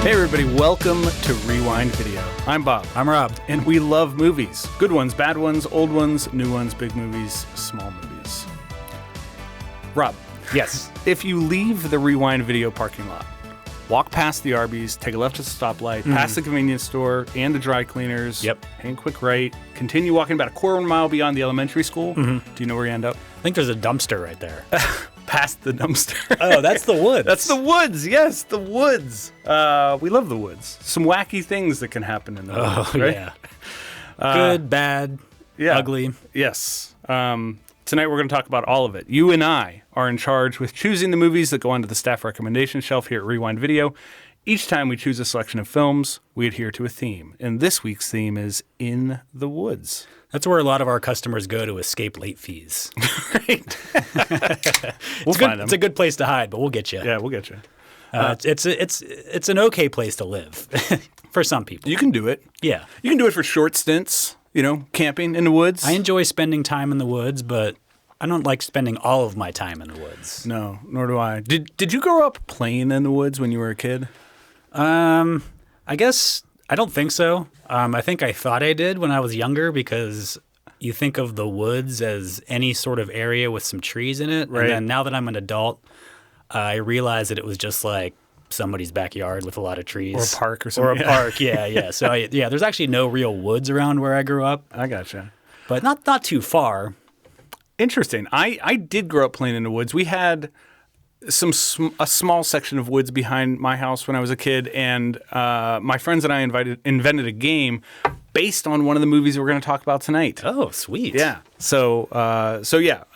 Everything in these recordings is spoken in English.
Hey everybody, welcome to Rewind Video. I'm Bob. I'm Rob. And we love movies. Good ones, bad ones, old ones, new ones, big movies, small movies. Rob. Yes. If you leave the Rewind Video parking lot, walk past the Arby's, take a left at the stoplight, past the convenience store and the dry cleaners, hang quick right, continue walking about a quarter mile beyond the elementary school. Do you know where you end up? I think there's a dumpster right there. Past the dumpster. Oh, that's the woods. That's the woods. Yes, the woods. We love the woods. Some wacky things that can happen in the woods, right? Yeah. Good, bad, ugly. Yes. Tonight we're going to talk about all of it. You and I are in charge with choosing the movies that go onto the staff recommendation shelf here at Rewind Video. Each time we choose a selection of films, we adhere to a theme. And this week's theme is In the Woods. That's where a lot of our customers go to escape late fees. Right. We'll find them. It's a good place to hide, but we'll get you. Yeah, we'll get you. It's an okay place to live for some people. You can do it. Yeah. You can do it for short stints, camping in the woods. I enjoy spending time in the woods, but I don't like spending all of my time in the woods. No, nor do I. Did you grow up playing in the woods when you were a kid? I guess I don't think so. I think I thought I did when I was younger because you think of the woods as any sort of area with some trees in it. Right. And then now that I'm an adult, I realize that it was just like somebody's backyard with a lot of trees. Or a park or something. Or a park, yeah. So, there's actually no real woods around where I grew up. I gotcha. But not too far. Interesting. I did grow up playing in the woods. We had a small section of woods behind my house when I was a kid, and my friends and I invented a game based on one of the movies we're going to talk about tonight. Oh, sweet. Yeah. So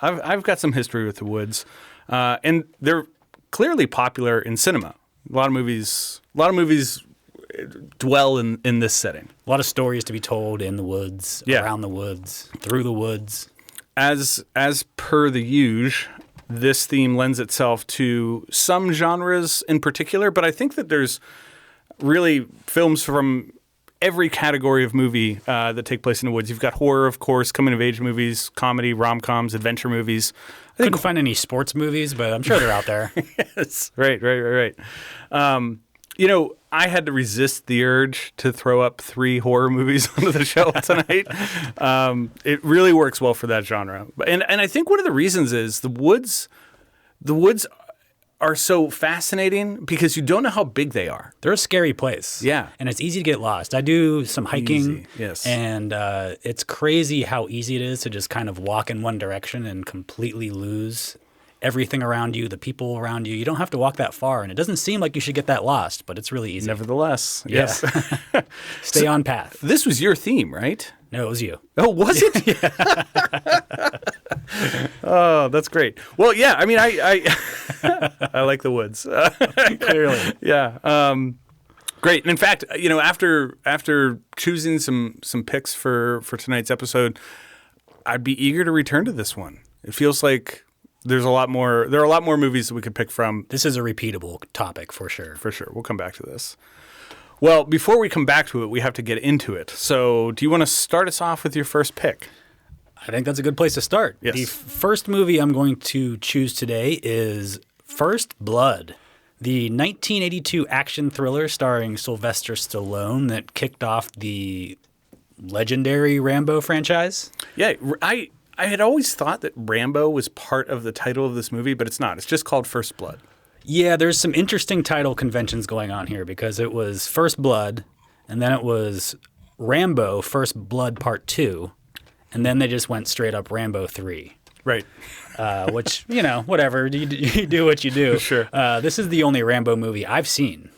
I've got some history with the woods, and they're clearly popular in cinema. A lot of movies dwell in this setting. A lot of stories to be told in the woods, around the woods, through the woods. As per the usual, this theme lends itself to some genres in particular, but I think that there's really films from every category of movie that take place in the woods. You've got horror, of course, coming-of-age movies, comedy, rom-coms, adventure movies. Couldn't find any sports movies, but I'm sure they're out there. Yes, right. I had to resist the urge to throw up 3 horror movies onto the shelf tonight. It really works well for that genre. And I think one of the reasons is the woods are so fascinating because you don't know how big they are. They're a scary place. Yeah. And it's easy to get lost. I do some hiking. Easy. Yes. And it's crazy how easy it is to just kind of walk in one direction and completely lose everything around you, the people around you. You don't have to walk that far, and it doesn't seem like you should get that lost, but it's really easy. Nevertheless, yes. Stay on path. This was your theme, right? No, it was you. Oh, was it? Oh, that's great. Well, yeah, I mean, I like the woods. Clearly. Yeah. Great. And in fact, after choosing some picks for tonight's episode, I'd be eager to return to this one. It feels like there are a lot more movies that we could pick from. This is a repeatable topic for sure. For sure. We'll come back to this. Well, before we come back to it, we have to get into it. So do you want to start us off with your first pick? I think that's a good place to start. Yes. The first movie I'm going to choose today is First Blood, the 1982 action thriller starring Sylvester Stallone that kicked off the legendary Rambo franchise. Yeah, I had always thought that Rambo was part of the title of this movie, but it's not. It's just called First Blood. Yeah, there's some interesting title conventions going on here because it was First Blood, and then it was Rambo First Blood Part 2, and then they just went straight up Rambo 3. Right. Which, whatever. You do what you do. Sure. This is the only Rambo movie I've seen.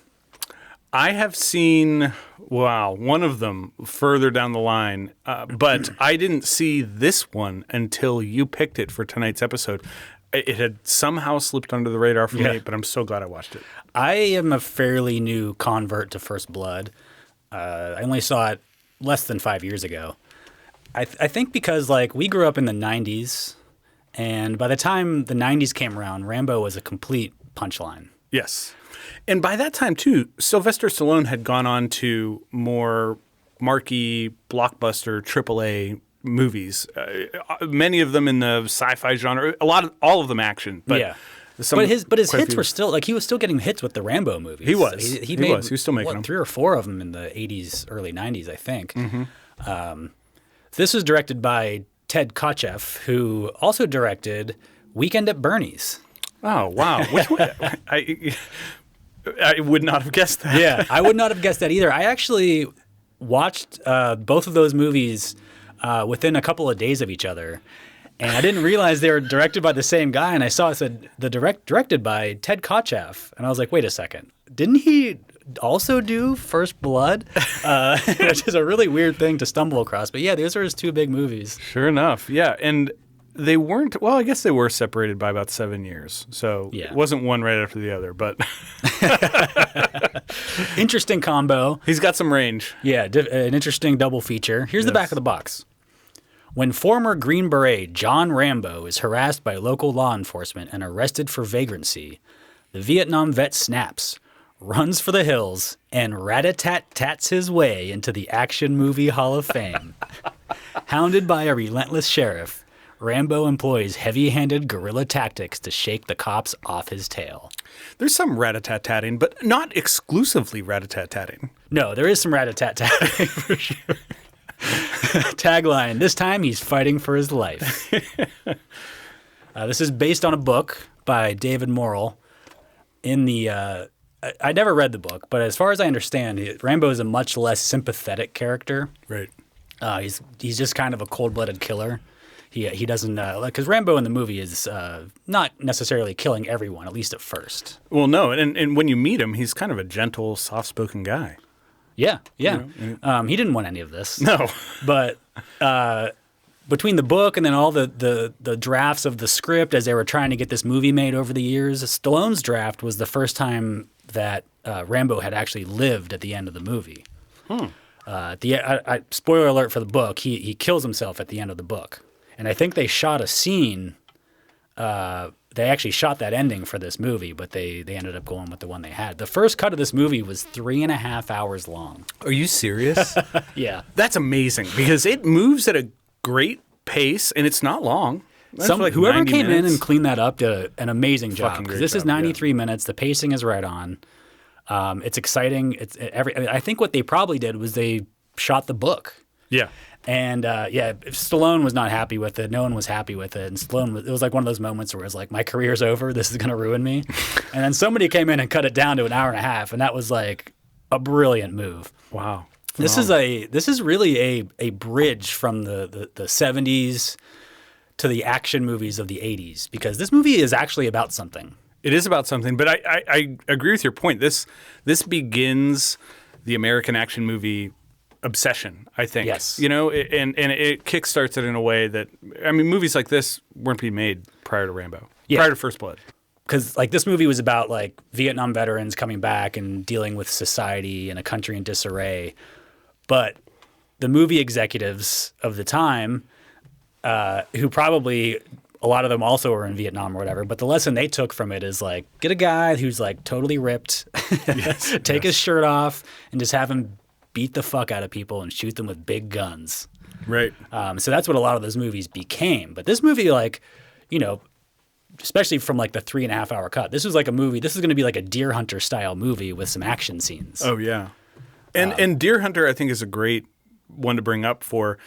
I have seen, one of them further down the line, but I didn't see this one until you picked it for tonight's episode. It had somehow slipped under the radar for me, but I'm so glad I watched it. I am a fairly new convert to First Blood. I only saw it less than 5 years ago. I think because, we grew up in the 90s, and by the time the 90s came around, Rambo was a complete punchline. Yes. And by that time, too, Sylvester Stallone had gone on to more marquee, blockbuster, AAA movies. Many of them in the sci-fi genre. All of them action. But Some, but his quite a hits few. were still like he was still getting hits with the Rambo movies. He was. He He was still making them. 3 or 4 of them in the 80s, early 90s, I think. This was directed by Ted Kotcheff, who also directed Weekend at Bernie's. Oh, wow. Which one? I would not have guessed that. Yeah, I would not have guessed that either. I actually watched both of those movies within a couple of days of each other, and I didn't realize they were directed by the same guy. And I saw it said directed by Ted Kotcheff, and I was like, wait a second, didn't he also do First Blood? Which is a really weird thing to stumble across. But yeah, those are his 2 big movies. Sure enough. Yeah. And they weren't, well, I guess they were separated by about 7 years. So Yeah. it wasn't one right after the other, but Interesting combo. he's got some range. Yeah, an interesting double feature. Here's the back of the box. When former Green Beret John Rambo is harassed by local law enforcement and arrested for vagrancy, the Vietnam vet snaps, runs for the hills, and rat-a-tat-tats his way into the Action Movie Hall of Fame. Hounded by a relentless sheriff, Rambo employs heavy-handed guerrilla tactics to shake the cops off his tail. There's some rat-a-tat-tatting, but not exclusively rat-a-tat-tatting. No, there is some rat-a-tat-tat for sure. Tagline, this time he's fighting for his life. This is based on a book by David Morrell. I never read the book, but as far as I understand, Rambo is a much less sympathetic character. Right. He's just kind of a cold-blooded killer. He doesn't because Rambo in the movie is not necessarily killing everyone, at least at first. Well, no, and when you meet him, he's kind of a gentle, soft-spoken guy. Yeah. He didn't want any of this. No. But between the book and then all the drafts of the script as they were trying to get this movie made over the years, Stallone's draft was the first time that Rambo had actually lived at the end of the movie. Spoiler alert for the book, he kills himself at the end of the book. And I think they shot a scene. They actually shot that ending for this movie, but they ended up going with the one they had. The first cut of this movie was 3.5 hours long. Are you serious? Yeah. That's amazing because it moves at a great pace and it's not long. Whoever came in minutes. and cleaned that up did an amazing job. Fucking Because great this is job, 93 minutes. The pacing is right on. It's exciting. I think what they probably did was they shot the book. Yeah. And Stallone was not happy with it. No one was happy with it. And it was like one of those moments where it was like, my career's over. This is going to ruin me. And then somebody came in and cut it down to an hour and a half. And that was like a brilliant move. Wow. This is really a bridge from the 70s to the action movies of the 80s, because this movie is actually about something. It is about something, but I agree with your point. This begins the American action movie obsession, I think. Yes. You know, and it kickstarts it in a way that, I mean, movies like this weren't being made prior to Rambo, prior to First Blood. Because like this movie was about like Vietnam veterans coming back and dealing with society and a country in disarray. But the movie executives of the time, who probably a lot of them also were in Vietnam or whatever, but the lesson they took from it is like, get a guy who's like totally ripped, take his shirt off and just have him beat the fuck out of people and shoot them with big guns. Right. So that's what a lot of those movies became. But this movie, like, you know, especially from like the 3.5 hour cut, this was like a movie. This is going to be like a Deer Hunter style movie with some action scenes. Oh, yeah. And Deer Hunter, I think, is a great one to bring up for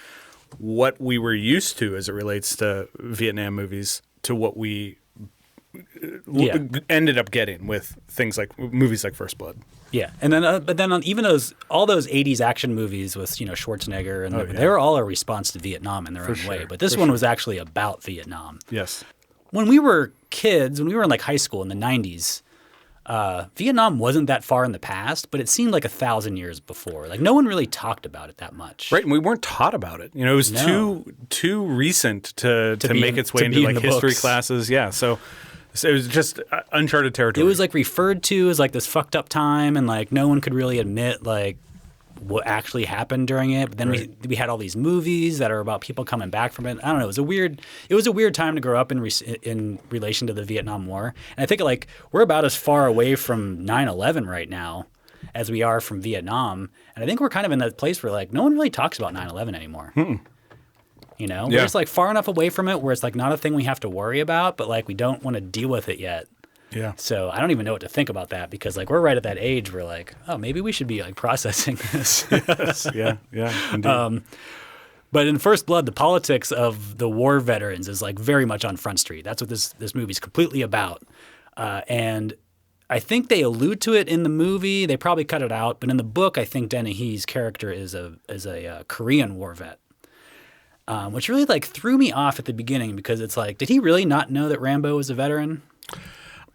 what we were used to as it relates to Vietnam movies to what we ended up getting with things like movies like First Blood. Yeah, and then but then on even all those 80s action movies with, you know, Schwarzenegger and they were all a response to Vietnam in their own way. But this one was actually about Vietnam. Yes. When we were kids, when we were in like high school in the 90s, Vietnam wasn't that far in the past, but it seemed like 1,000 years before. Like no one really talked about it that much. Right, and we weren't taught about it. You know, it was too recent to make its way into like history classes. Yeah, so it was just uncharted territory. It was like referred to as like this fucked up time, and like no one could really admit like what actually happened during it. But then we had all these movies that are about people coming back from it. I don't know. It was a weird time to grow up in relation to the Vietnam War. And I think like we're about as far away from 9/11 right now as we are from Vietnam. And I think we're kind of in that place where like no one really talks about 9/11 anymore. You know, we're just like far enough away from it where it's like not a thing we have to worry about, but like we don't want to deal with it yet. Yeah. So I don't even know what to think about that because like we're right at that age where like, oh, maybe we should be like processing this. Yes. Yeah. Yeah. Indeed. But in First Blood, the politics of the war veterans is like very much on Front Street. That's what this movie's completely about. And I think they allude to it in the movie. They probably cut it out, but in the book, I think Dennehy's character is a Korean war vet, which really like threw me off at the beginning because it's like, did he really not know that Rambo was a veteran?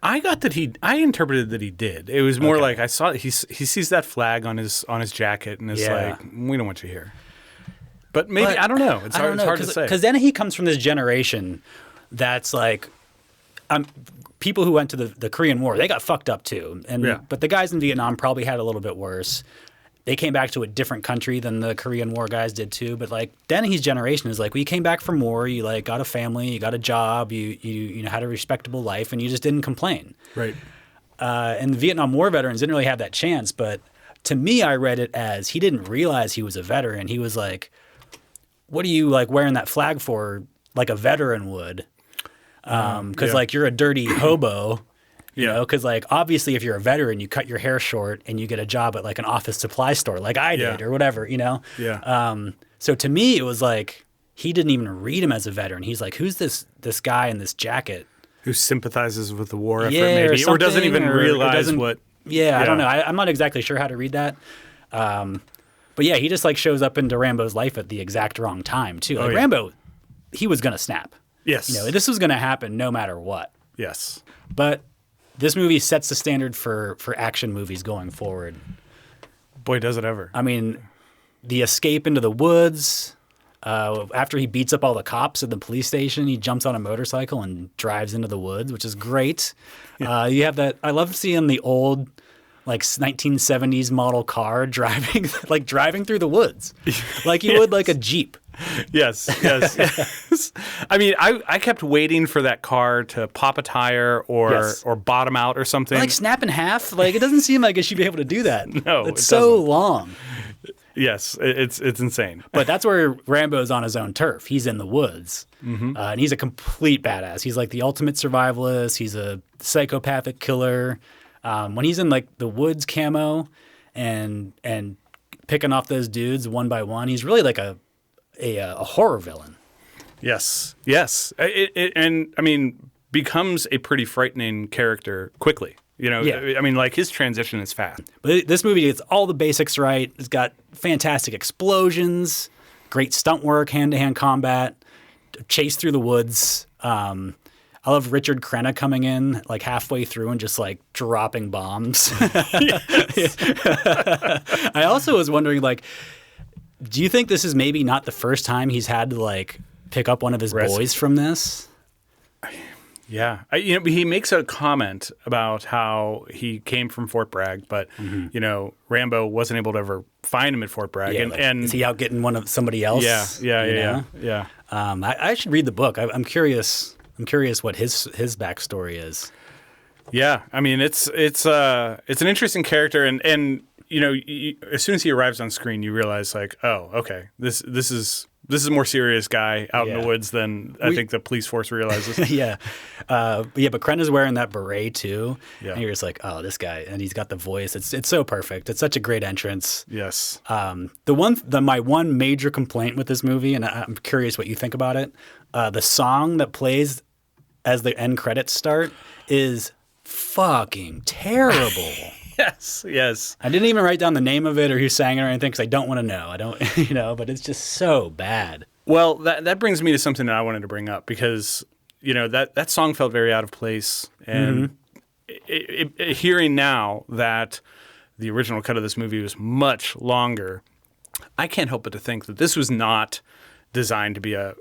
I got that I interpreted that he did. It was more like I saw he sees that flag on his jacket and is like, we don't want you here. But maybe I don't know. It's hard to say. Because Dennehy comes from this generation that's like, people who went to the Korean War, they got fucked up too. But the guys in Vietnam probably had a little bit worse. They came back to a different country than the Korean War guys did too. But like Dennehy's generation is like, well, you came back from war, you like got a family, you got a job, you know, had a respectable life, and you just didn't complain. Right. And the Vietnam War veterans didn't really have that chance. But to me, I read it as he didn't realize he was a veteran. He was like, what are you like wearing that flag for? Like a veteran would. Because like you're a dirty hobo. You know, because like obviously if you're a veteran, you cut your hair short and you get a job at like an office supply store like I did or whatever, you know? Yeah. So to me, it was like he didn't even read him as a veteran. He's like, who's this guy in this jacket? Who sympathizes with the war effort maybe, or doesn't even realize what. Yeah, I don't know. I'm not exactly sure how to read that. But yeah, he just like shows up into Rambo's life at the exact wrong time too. Like Rambo, he was going to snap. Yes. You know, this was going to happen no matter what. Yes. But this movie sets the standard for action movies going forward. Boy, does it ever. I mean, the escape into the woods, after he beats up all the cops at the police station, he jumps on a motorcycle and drives into the woods, which is great. Yeah. You have that. I love seeing the old like 1970s model car driving through the woods like you would like a Jeep. Yes. I mean, I kept waiting for that car to pop a tire or bottom out or something. Or like snap in half. Like it doesn't seem like it should be able to do that. No, it's so long. Yes, it's insane. But that's where Rambo's on his own turf. He's in the woods, and he's a complete badass. He's like the ultimate survivalist. He's a psychopathic killer. When he's in like the woods camo and picking off those dudes one by one, he's really like a horror villain. Yes. And I mean, becomes a pretty frightening character quickly. You know, I mean, like his transition is fast. But this movie gets all the basics right. It's got fantastic explosions, great stunt work, hand-to-hand combat, chase through the woods. I love Richard Crenna coming in like halfway through and just like dropping bombs. I also was wondering, like, do you think this is maybe not the first time he's had to like pick up one of his boys from this? Yeah. You know, he makes a comment about how he came from Fort Bragg, but, you know, Rambo wasn't able to ever find him at Fort Bragg. Yeah, and is he out getting somebody else? Yeah. I should read the book. I'm curious. I'm curious what his backstory is. Yeah. I mean, it's an interesting character. And you know, as soon as he arrives on screen, you realize like, oh, okay, this is a more serious guy out in the woods than I think the police force realizes. But Crenna's wearing that beret too. Yeah. And you're just like, oh, this guy, and he's got the voice. It's so perfect. It's such a great entrance. Yes. My one major complaint with this movie, and I'm curious what you think about it, the song that plays as the end credits start is fucking terrible. Yes. I didn't even write down the name of it or who sang it or anything because I don't want to know. I don't, but it's just so bad. Well, that brings me to something that I wanted to bring up because, you know, that song felt very out of place. And hearing now that the original cut of this movie was much longer, I can't help but to think that this was not designed to be a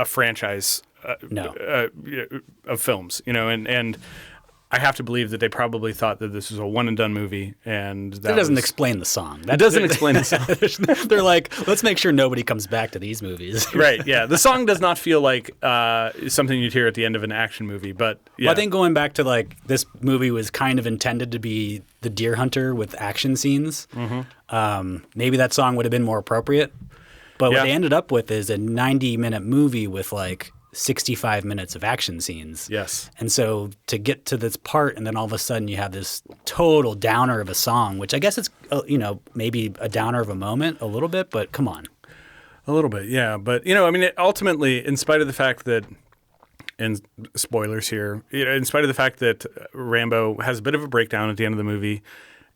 franchise of films, you know, and I have to believe that they probably thought that this was a one and done movie, and that doesn't explain the song. That doesn't explain the song. They're like, let's make sure nobody comes back to these movies. Right? Yeah, the song does not feel like something you'd hear at the end of an action movie, but yeah. Well, I think going back to like this movie was kind of intended to be the Deer Hunter with action scenes. Maybe that song would have been more appropriate, but what they ended up with is a 90-minute movie with like 65 minutes of action scenes. Yes. And so to get to this part, and then all of a sudden you have this total downer of a song, which I guess it's, maybe a downer of a moment a little bit, but come on. A little bit, yeah. But, I mean, ultimately, in spite of the fact that, and spoilers here, in spite of the fact that Rambo has a bit of a breakdown at the end of the movie,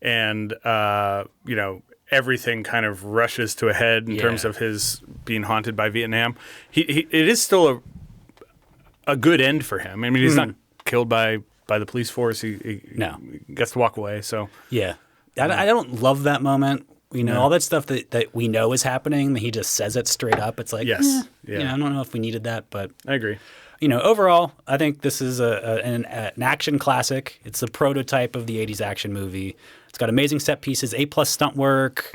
and, everything kind of rushes to a head in terms of his being haunted by Vietnam, it is still a good end for him. I mean, he's not killed by the police force. He gets to walk away. So yeah, I don't love that moment. All that stuff that we know is happening. He just says it straight up. It's like, yes, I don't know if we needed that, but I agree. Overall, I think this is an action classic. It's the prototype of the '80s action movie. It's got amazing set pieces, A+ stunt work,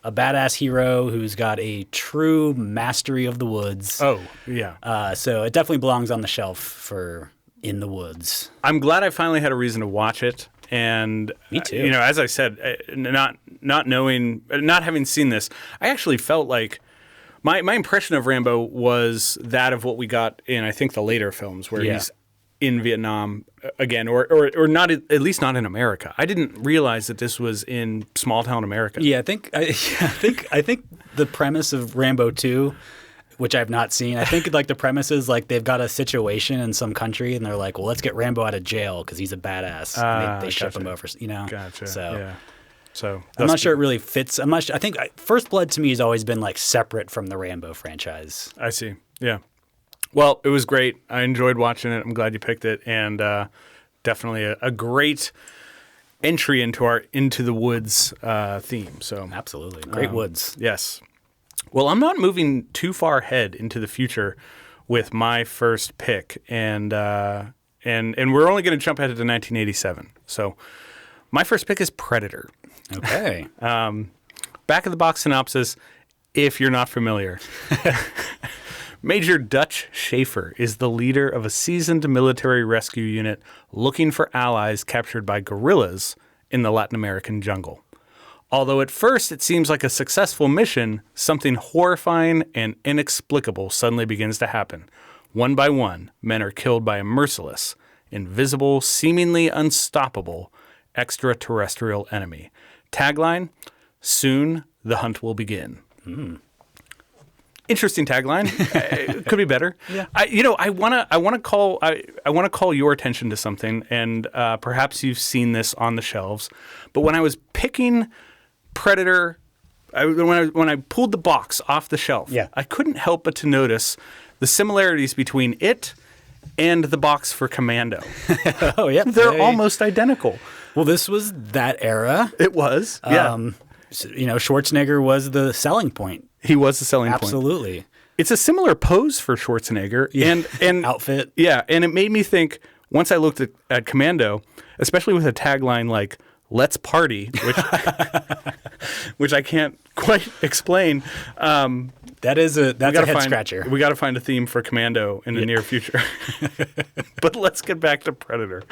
a badass hero who's got a true mastery of the woods. Oh, yeah. So it definitely belongs on the shelf for In the Woods. I'm glad I finally had a reason to watch it. And me too. As I said, not having seen this, I actually felt like my impression of Rambo was that of what we got in, I think, the later films where he's in Vietnam again, or not, at least not in America. I didn't realize that this was in small town America. Yeah, I think the premise of Rambo 2, which I've not seen, I think like the premise is like they've got a situation in some country and they're like, well, let's get Rambo out of jail because he's a badass. And they ship him over, Gotcha. So. Yeah. So I'm not sure it really fits. I think First Blood to me has always been like separate from the Rambo franchise. I see. Yeah. Well, it was great. I enjoyed watching it. I'm glad you picked it, and definitely a great entry into our Into the Woods theme. So absolutely, great woods. Yes. Well, I'm not moving too far ahead into the future with my first pick, and we're only going to jump ahead to 1987. So my first pick is Predator. Okay. Back of the box synopsis, if you're not familiar. Major Dutch Schaefer is the leader of a seasoned military rescue unit looking for allies captured by guerrillas in the Latin American jungle. Although at first it seems like a successful mission, something horrifying and inexplicable suddenly begins to happen. One by one, men are killed by a merciless, invisible, seemingly unstoppable extraterrestrial enemy. Tagline, soon the hunt will begin. Interesting tagline. Could be better. Yeah. I want to call your attention to something, and perhaps you've seen this on the shelves. But when I was picking Predator, when I pulled the box off the shelf, I couldn't help but to notice the similarities between it and the box for Commando. Oh yeah, they're almost identical. Well, this was that era. It was. Yeah. Schwarzenegger was the selling point. He was the selling point. Absolutely. It's a similar pose for Schwarzenegger and outfit. Yeah, and it made me think once I looked at Commando, especially with a tagline like "Let's party," which I can't quite explain. That's a head scratcher. We got to find a theme for Commando in the near future. But let's get back to Predator.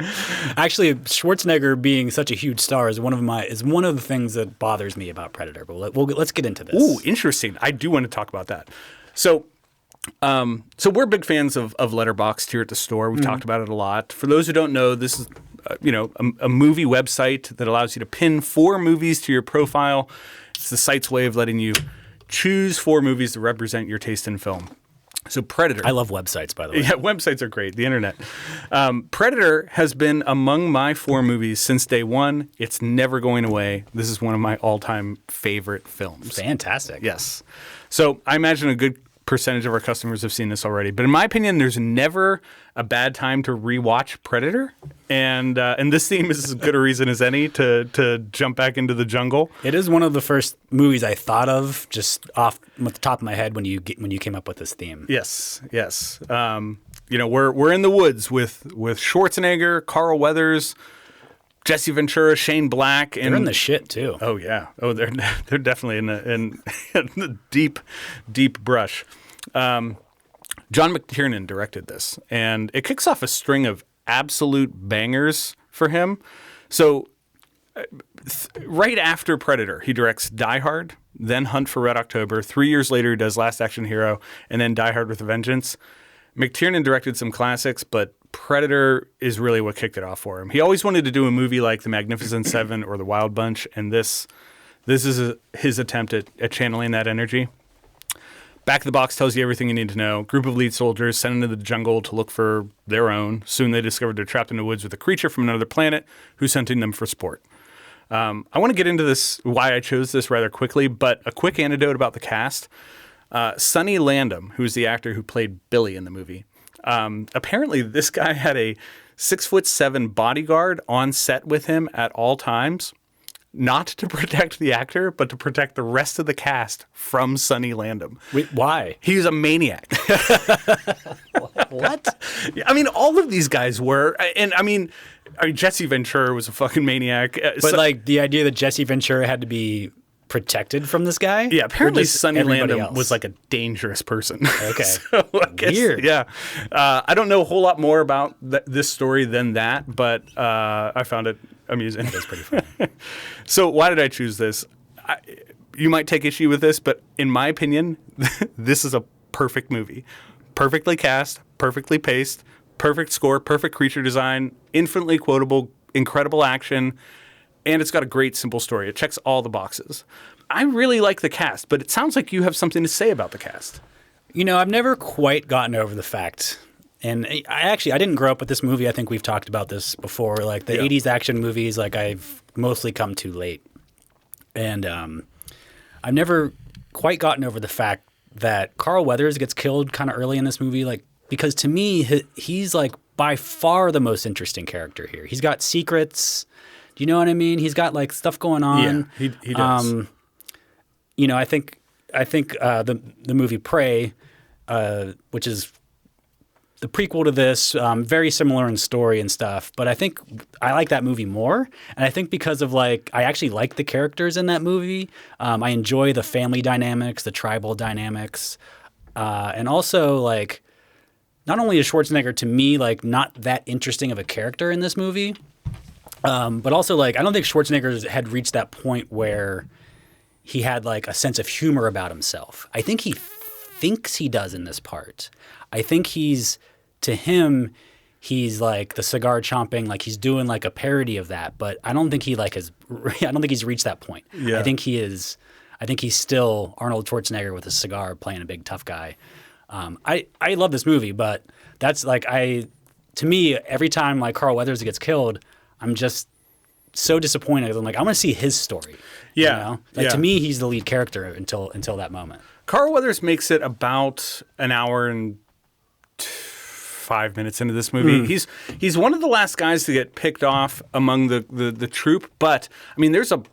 Actually, Schwarzenegger being such a huge star is one of the things that bothers me about Predator. But let's get into this. Ooh, interesting. I do want to talk about that. So we're big fans of Letterboxd here at the store. We've talked about it a lot. For those who don't know, this is a movie website that allows you to pin 4 movies to your profile. It's the site's way of letting you choose 4 movies to represent your taste in film. So Predator. I love websites, by the way. Yeah, websites are great. The internet. Predator has been among my 4 movies since day one. It's never going away. This is one of my all-time favorite films. Fantastic. Yes. So I imagine a good percentage of our customers have seen this already. But in my opinion, there's never a bad time to rewatch Predator. And this theme is as good a reason as any to jump back into the jungle. It is one of the first movies I thought of just off the top of my head when you came up with this theme. Yes. We're in the woods with Schwarzenegger, Carl Weathers, Jesse Ventura, Shane Black, and they're in the shit too. Oh yeah. Oh, they're definitely in the deep brush. John McTiernan directed this, and it kicks off a string of absolute bangers for him. So right after Predator, he directs Die Hard, then Hunt for Red October. 3 years later, he does Last Action Hero, and then Die Hard with a Vengeance. McTiernan directed some classics, but Predator is really what kicked it off for him. He always wanted to do a movie like The Magnificent Seven or The Wild Bunch, and this is his attempt at channeling that energy. Back of the Box tells you everything you need to know. Group of lead soldiers sent into the jungle to look for their own. Soon they discovered they're trapped in the woods with a creature from another planet who's hunting them for sport. I want to get into this, why I chose this rather quickly, but a quick anecdote about the cast. Sonny Landham, who's the actor who played Billy in the movie, apparently this guy had a 6'7" bodyguard on set with him at all times, not to protect the actor, but to protect the rest of the cast from Sonny Landham. Wait, why? He was a maniac. What? I mean, all of these guys were, and I mean Jesse Ventura was a fucking maniac. But like the idea that Jesse Ventura had to be protected from this guy? Yeah, apparently Sonny Landham else? was like a dangerous person. Okay. So I guess, Weird. Yeah. I don't know a whole lot more about this story than that, but I found it amusing. That's pretty funny. So why did I choose this? You might take issue with this, but in my opinion, this is a perfect movie. Perfectly cast, perfectly paced, perfect score, perfect creature design, infinitely quotable, incredible action, and it's got a great, simple story. It checks all the boxes. I really like the cast, but it sounds like you have something to say about the cast. You know, I've never quite gotten over the fact, and I didn't grow up with this movie. I think we've talked about this before. Like the 80s action movies, like I've mostly come too late. And I've never quite gotten over the fact that Carl Weathers gets killed kind of early in this movie, like because to me, he's like by far the most interesting character here. He's got secrets. Do you know what I mean? He's got like stuff going on. Yeah, he does. You know, I think the movie Prey, which is the prequel to this, very similar in story and stuff. But I think I like that movie more, and I think because of like I actually like the characters in that movie. I enjoy the family dynamics, the tribal dynamics, and also like not only is Schwarzenegger to me like not that interesting of a character in this movie. But also, like, I don't think Schwarzenegger had reached that point where he had, like, a sense of humor about himself. I think he thinks he does in this part. I think to him, he's, like, the cigar chomping, like, he's doing, like, a parody of that. But I don't think I don't think he's reached that point. Yeah. I think he's still Arnold Schwarzenegger with a cigar playing a big tough guy. I love this movie, but that's, like, to me, every time, like, Carl Weathers gets killed, I'm just so disappointed. I'm like, I want to see his story. Yeah. You know? Like to me, he's the lead character until that moment. Carl Weathers makes it about an hour and 5 minutes into this movie. He's one of the last guys to get picked off among the troop, but I mean, there's a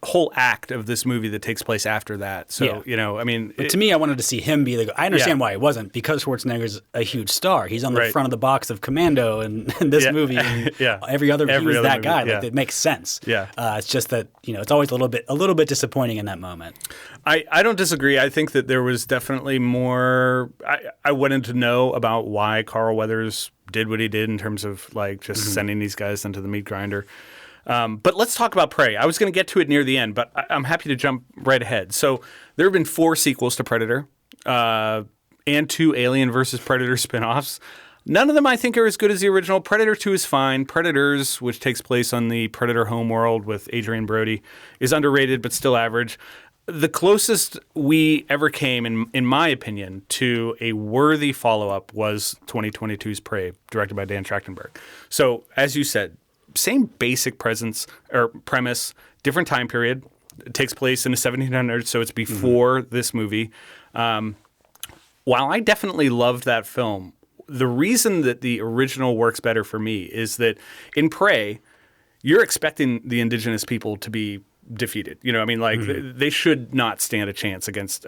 whole act of this movie that takes place after that. So, you know, I mean... But to me, I wanted to see him be I understand why it wasn't, because Schwarzenegger's a huge star. He's on the front of the box of Commando in this movie. And every other he was that guy. Like, it makes sense. Yeah. It's just that, you know, it's always a little bit disappointing in that moment. I don't disagree. I think that there was definitely more... I wanted to know about why Carl Weathers did what he did in terms of, like, just sending these guys into the meat grinder. But let's talk about Prey. I was going to get to it near the end, but I'm happy to jump right ahead. So there have been 4 sequels to Predator and 2 Alien versus Predator spinoffs. None of them I think are as good as the original. Predator 2 is fine. Predators, which takes place on the Predator homeworld with Adrian Brody, is underrated but still average. The closest we ever came, in my opinion, to a worthy follow-up was 2022's Prey, directed by Dan Trachtenberg. So, as you said, same basic premise, different time period. It takes place in the 1700s, so it's before this movie. While I definitely loved that film, the reason that the original works better for me is that in Prey, you're expecting the indigenous people to be defeated. You know, I mean, like they should not stand a chance against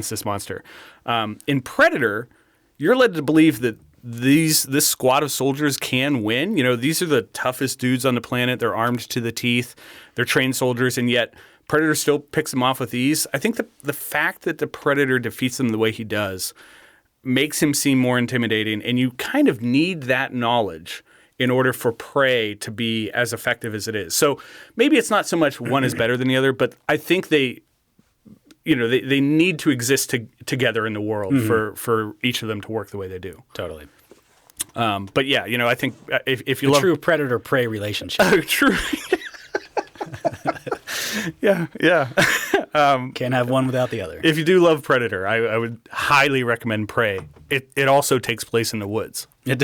this monster. In Predator, you're led to believe that this squad of soldiers can win. You know, these are the toughest dudes on the planet. They're armed to the teeth. They're trained soldiers, and yet Predator still picks them off with ease. I think the fact that the Predator defeats them the way he does makes him seem more intimidating, and you kind of need that knowledge in order for Prey to be as effective as it is. So maybe it's not so much one is better than the other, but I think they need to exist together in the world for each of them to work the way they do. Totally. But yeah, I think if you A love true predator-prey relationship. true. Yeah. Can't have one without the other. If you do love Predator, I would highly recommend Prey. It also takes place in the woods. Yeah.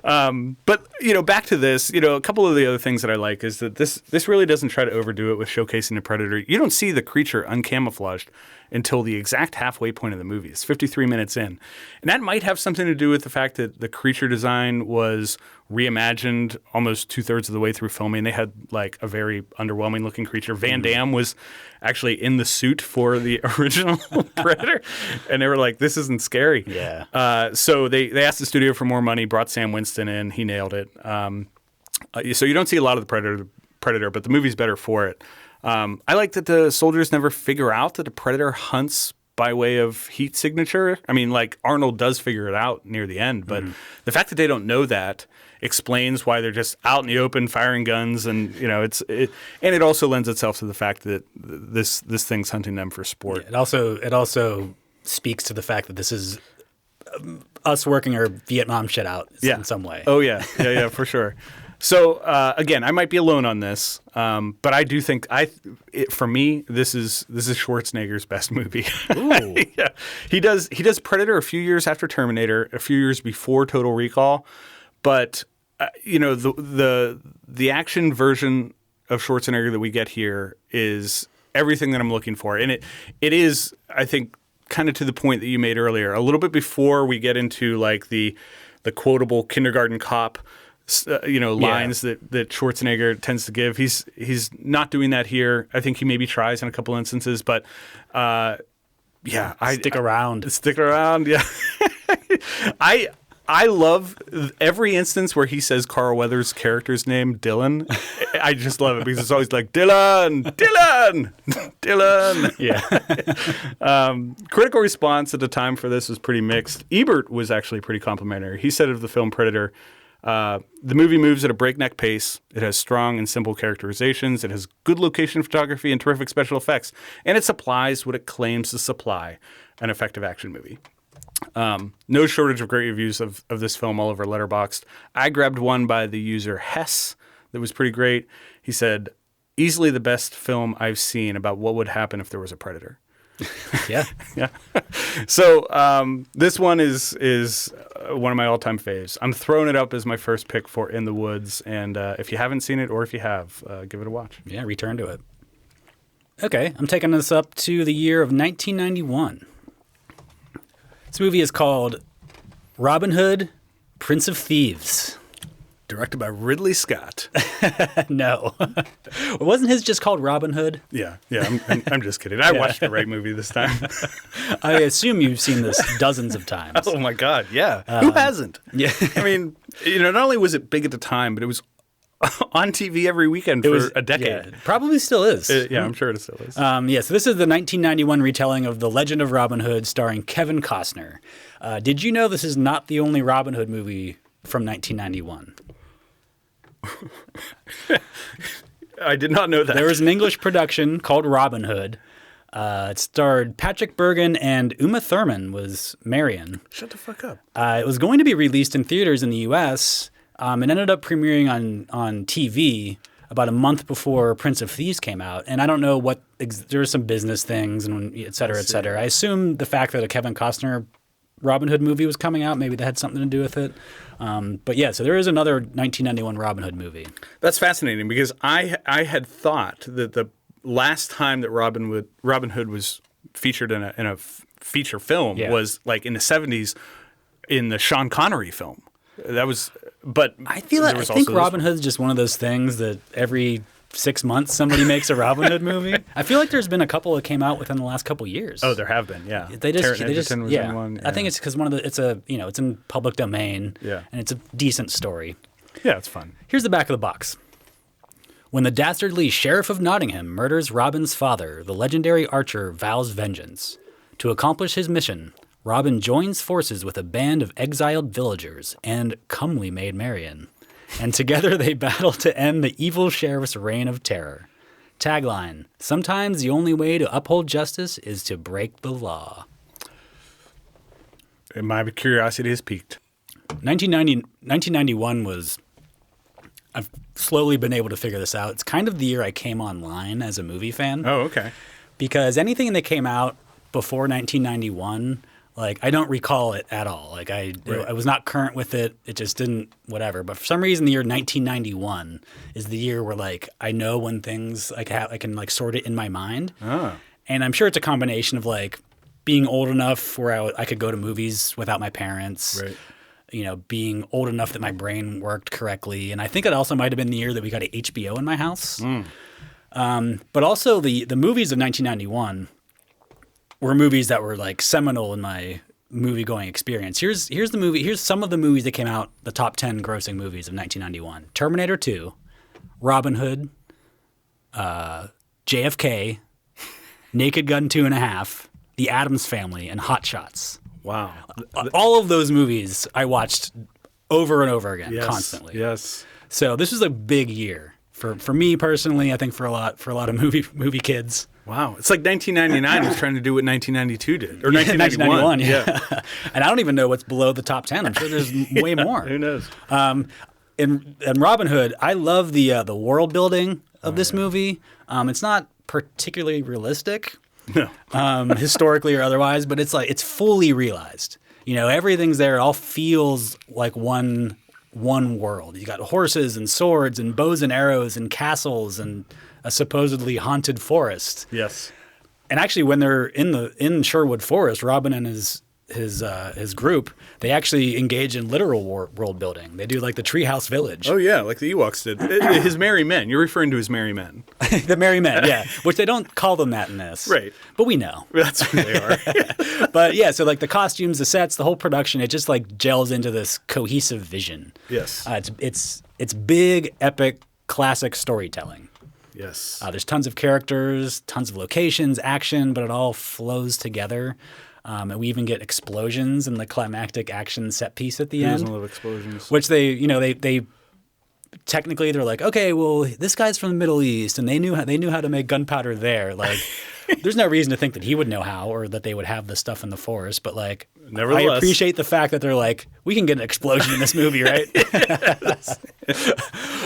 But back to this. A couple of the other things that I like is that this really doesn't try to overdo it with showcasing the Predator. You don't see the creature uncamouflaged until the exact halfway point of the movie. It's 53 minutes in, and that might have something to do with the fact that the creature design was reimagined almost 2/3 of the way through filming. They had like a very underwhelming looking creature. Van Damme was actually in the suit for the original Predator, and they were like, "This isn't scary." Yeah. So they asked the studio for more money, brought Sam Winston in, he nailed it. So you don't see a lot of the Predator, but the movie's better for it. I like that the soldiers never figure out that a Predator hunts by way of heat signature. I mean, like Arnold does figure it out near the end, but the fact that they don't know that explains why they're just out in the open firing guns, and it also lends itself to the fact that this thing's hunting them for sport. Yeah, it also speaks to the fact that this is us working our Vietnam shit out in some way. Oh yeah, for sure. So again, I might be alone on this, but I do think for me this is Schwarzenegger's best movie. Ooh. Yeah, he does Predator a few years after Terminator, a few years before Total Recall, but the action version of Schwarzenegger that we get here is everything that I'm looking for, and it is, I think, kind of to the point that you made earlier, a little bit before we get into like the quotable kindergarten cop. Lines that Schwarzenegger tends to give. He's not doing that here. I think he maybe tries in a couple instances, but stick around. Stick around, yeah. I love every instance where he says Carl Weathers' character's name, Dylan. I just love it because it's always like Dylan. Yeah. Critical response at the time for this was pretty mixed. Ebert was actually pretty complimentary. He said of the film Predator, the movie moves at a breakneck pace. It has strong and simple characterizations. It has good location photography and terrific special effects. And it supplies what it claims to supply, an effective action movie. No shortage of great reviews of this film all over Letterboxd. I grabbed one by the user Hess that was pretty great. He said, easily the best film I've seen about what would happen if there was a Predator. Yeah. Yeah. So this one is one of my all-time faves. I'm throwing it up as my first pick for In the Woods, and if you haven't seen it, or if you have, give it a watch. Yeah, return to it. Okay, I'm taking this up to the year of 1991. This movie is called Robin Hood, Prince of Thieves. Directed by Ridley Scott. No. Wasn't his just called Robin Hood? Yeah. I'm just kidding. I watched the right movie this time. I assume you've seen this dozens of times. Oh, my God. Yeah. Who hasn't? Yeah. I mean, not only was it big at the time, but it was on TV every weekend for a decade. Yeah, probably still is. I'm sure it still is. So this is the 1991 retelling of The Legend of Robin Hood starring Kevin Costner. Did you know this is not the only Robin Hood movie from 1991? I did not know that. There was an English production called Robin Hood. It starred Patrick Bergin, and Uma Thurman was Marion. Shut the fuck up. It was going to be released in theaters in the U.S. And ended up premiering on TV about a month before Prince of Thieves came out. And I don't know what there were some business things and et cetera, et cetera. I assume the fact that a Kevin Costner Robin Hood movie was coming out, maybe that had something to do with it. But yeah, so there is another 1991 Robin Hood movie. That's fascinating because I had thought that the last time that Robin Hood was featured in a feature film was like in the 70s in the Sean Connery film. That was, but I think Robin Hood's just one of those things that every 6 months somebody makes a Robin Hood movie. I feel like there's been a couple that came out within the last couple years. Oh, there have been, yeah. They just was in one. Yeah. I think it's because it's in public domain. Yeah. And it's a decent story. Yeah, it's fun. Here's the back of the box. When the dastardly Sheriff of Nottingham murders Robin's father, the legendary archer vows vengeance. To accomplish his mission, Robin joins forces with a band of exiled villagers and comely maid Marion, and together they battle to end the evil sheriff's reign of terror. Tagline: sometimes the only way to uphold justice is to break the law. And my curiosity is piqued. 1991 was... I've slowly been able to figure this out. It's kind of the year I came online as a movie fan. Oh, okay. Because anything that came out before 1991, like, I don't recall it at all. Like, I was not current with it. It just didn't, whatever. But for some reason, the year 1991 is the year where, like, I know when things, like, I can, like, sort it in my mind. Oh. And I'm sure it's a combination of, like, being old enough where I could go to movies without my parents. Right. You know, being old enough that my brain worked correctly. And I think it also might have been the year that we got a HBO in my house. But also the movies of 1991 were movies that were like seminal in my movie-going experience. Here's the movie. Here's some of the movies that came out, the top 10 grossing movies of 1991. Terminator 2, Robin Hood, JFK, Naked Gun 2.5, The Addams Family, and Hot Shots. Wow. All of those movies I watched over and over again, constantly. Yes. So this was a big year for me personally. I think for a lot of movie kids. Wow. It's like 1999 was trying to do what 1992 did. Or 1991. Yeah. And I don't even know what's below the top 10. I'm sure there's way more. Who knows? In Robin Hood, I love the world building of this movie. It's not particularly realistic. No. Historically or otherwise, but it's fully realized. You know, everything's there. It all feels like one world. You got horses and swords and bows and arrows and castles and a supposedly haunted forest. Yes. And actually, when they're in Sherwood Forest, Robin and his group, they actually engage in literal world building. They do like the Treehouse Village. Oh yeah, like the Ewoks did. His merry men. You're referring to his merry men. The merry men, yeah. Which they don't call them that in this. Right. But we know. That's who they are. But yeah, so like the costumes, the sets, the whole production, it just like gels into this cohesive vision. Yes. It's big, epic, classic storytelling. Yes. There's tons of characters, tons of locations, action, but it all flows together. And we even get explosions in the climactic action set piece at the end. There's a lot of explosions. Which they technically they're like, okay, well, this guy's from the Middle East, and they knew how to make gunpowder there. Like, there's no reason to think that he would know how, or that they would have the stuff in the forest. But like, I appreciate the fact that they're like, we can get an explosion in this movie, right?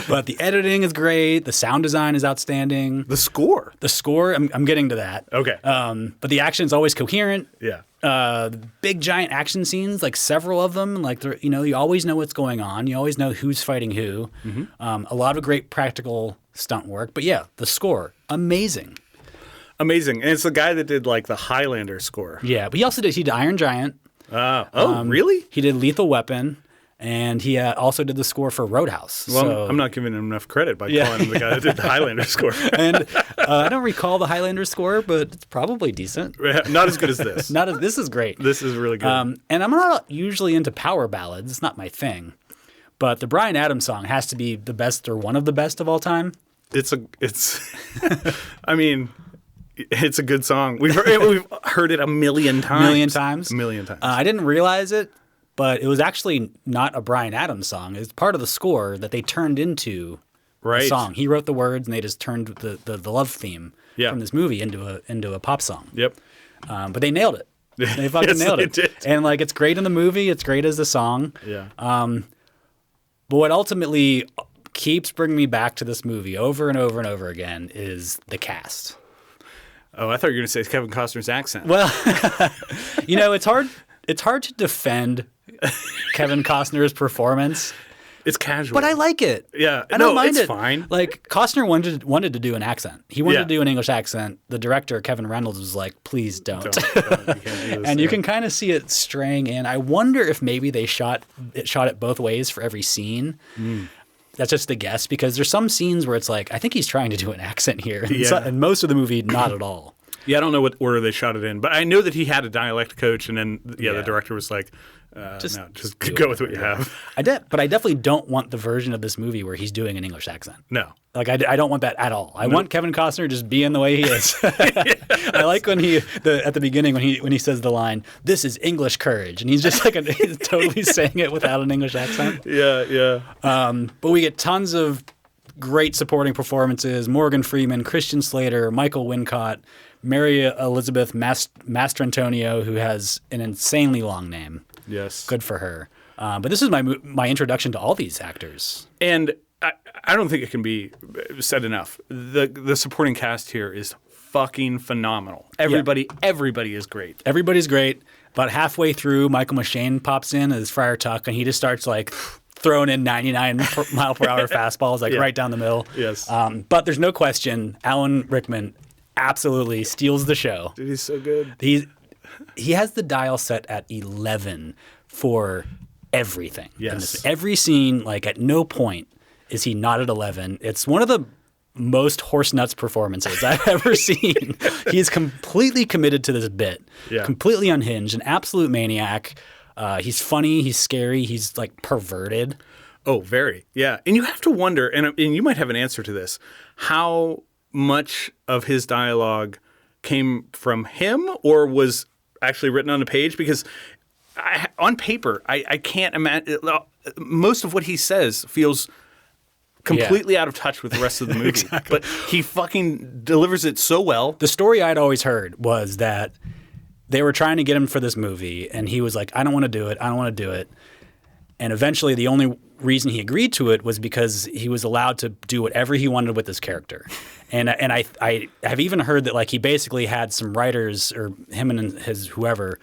But the editing is great. The sound design is outstanding. The score, I'm getting to that. Okay. But the action is always coherent. Yeah. Big giant action scenes, like several of them, like you always know what's going on. You always know who's fighting who. Mm-hmm. A lot of great practical stunt work. But yeah, the score, amazing. And it's the guy that did like the Highlander score. Yeah, but he did Iron Giant. Really? He did Lethal Weapon. And he also did the score for Roadhouse. Well, so, I'm not giving him enough credit by calling him the guy that did the Highlander score. And I don't recall the Highlander score, but it's probably decent. Not as good as this. This is great. This is really good. And I'm not usually into power ballads. It's not my thing. But the Bryan Adams song has to be the best or one of the best of all time. I mean, it's a good song. We've heard it a million times. I didn't realize it. But it was actually not a Bryan Adams song. It was part of the score that they turned into a song. He wrote the words, and they just turned the love theme from this movie into a pop song. Yep. But they nailed it. They fucking nailed it. Did. And like, it's great in the movie. It's great as a song. Yeah. But what ultimately keeps bringing me back to this movie over and over and over again is the cast. Oh, I thought you were going to say Kevin Costner's accent. Well, it's hard. It's hard to defend Kevin Costner's performance. It's casual. But I like it. Yeah. I don't mind it's it. Fine. Like, Costner wanted to do an accent. He wanted to do an English accent. The director, Kevin Reynolds, was like, please don't. You can't do this, and you can kind of see it straying in. I wonder if maybe they shot it both ways for every scene. That's just a guess, because there's some scenes where it's like, I think he's trying to do an accent here. And most of the movie, not at all. Yeah, I don't know what order they shot it in, but I know that he had a dialect coach, and then the director was like, just go with what you have. But I definitely don't want the version of this movie where he's doing an English accent. No. Like, I don't want that at all. I want Kevin Costner just being the way he is. I like when at the beginning when he says the line, "This is English courage," and he's just like he's totally saying it without an English accent. Yeah. But we get tons of great supporting performances: Morgan Freeman, Christian Slater, Michael Wincott, Mary Elizabeth Mastrantonio, who has an insanely long name. Yes. Good for her. But this is my introduction to all these actors. And I don't think it can be said enough. The supporting cast here is fucking phenomenal. Everybody is great. Everybody's great. About halfway through, Michael McShane pops in as Friar Tuck, and he just starts like throwing in 99 mile per hour fastballs, like right down the middle. Yes. But there's no question, Alan Rickman absolutely steals the show. Dude, he's so good. He has the dial set at 11 for everything. Yes. Every scene, like at no point is he not at 11. It's one of the most horse nuts performances I've ever seen. He's completely committed to this bit, completely unhinged, an absolute maniac. He's funny, he's scary, he's like perverted. Oh, very. Yeah. And you have to wonder, and you might have an answer to this, how much of his dialogue came from him or was actually written on a page? Because on paper, I can't imagine. Most of what he says feels completely out of touch with the rest of the movie. Exactly. But he fucking delivers it so well. The story I'd always heard was that they were trying to get him for this movie, and he was like, I don't want to do it. I don't want to do it. And eventually the only reason he agreed to it was because he was allowed to do whatever he wanted with this character. And I have even heard that like he basically had some writers, or him and his whoever,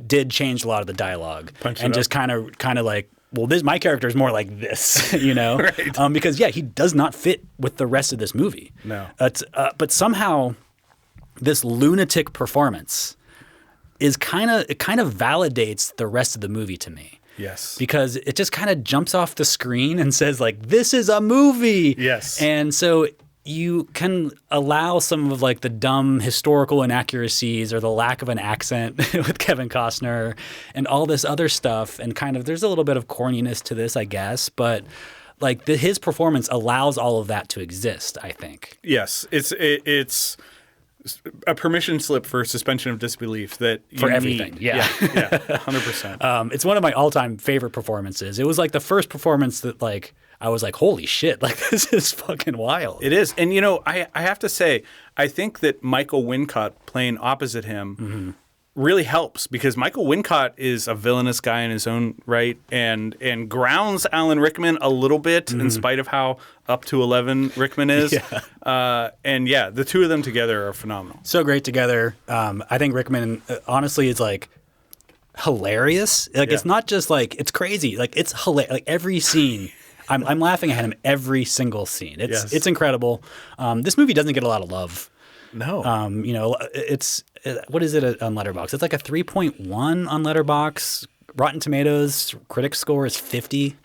did change a lot of the dialogue. Just kind of like, well, my character is more like this, you know? Right. Because he does not fit with the rest of this movie. No. But somehow this lunatic performance is kind of validates the rest of the movie to me. Yes. Because it just kind of jumps off the screen and says like, this is a movie. Yes. And so you can allow some of like the dumb historical inaccuracies or the lack of an accent with Kevin Costner and all this other stuff. And kind of, there's a little bit of corniness to this, I guess, but like his performance allows all of that to exist, I think. Yes. It's a permission slip for suspension of disbelief that you for everything. need. Yeah. 100%. It's one of my all-time favorite performances. It was like the first performance that like I was like, holy shit, like this is fucking wild. It is. And, I have to say, I think that Michael Wincott playing opposite him really helps because Michael Wincott is a villainous guy in his own right and grounds Alan Rickman a little bit in spite of how up to 11 Rickman is. The two of them together are phenomenal. So great together. I think Rickman, honestly, is like hilarious. Like it's not just like, it's crazy. Like it's hilarious. Like every scene. I'm laughing at him every single scene. It's incredible. This movie doesn't get a lot of love. No. It's what is it on Letterboxd? It's like a 3.1 on Letterboxd. Rotten Tomatoes critic score is 50.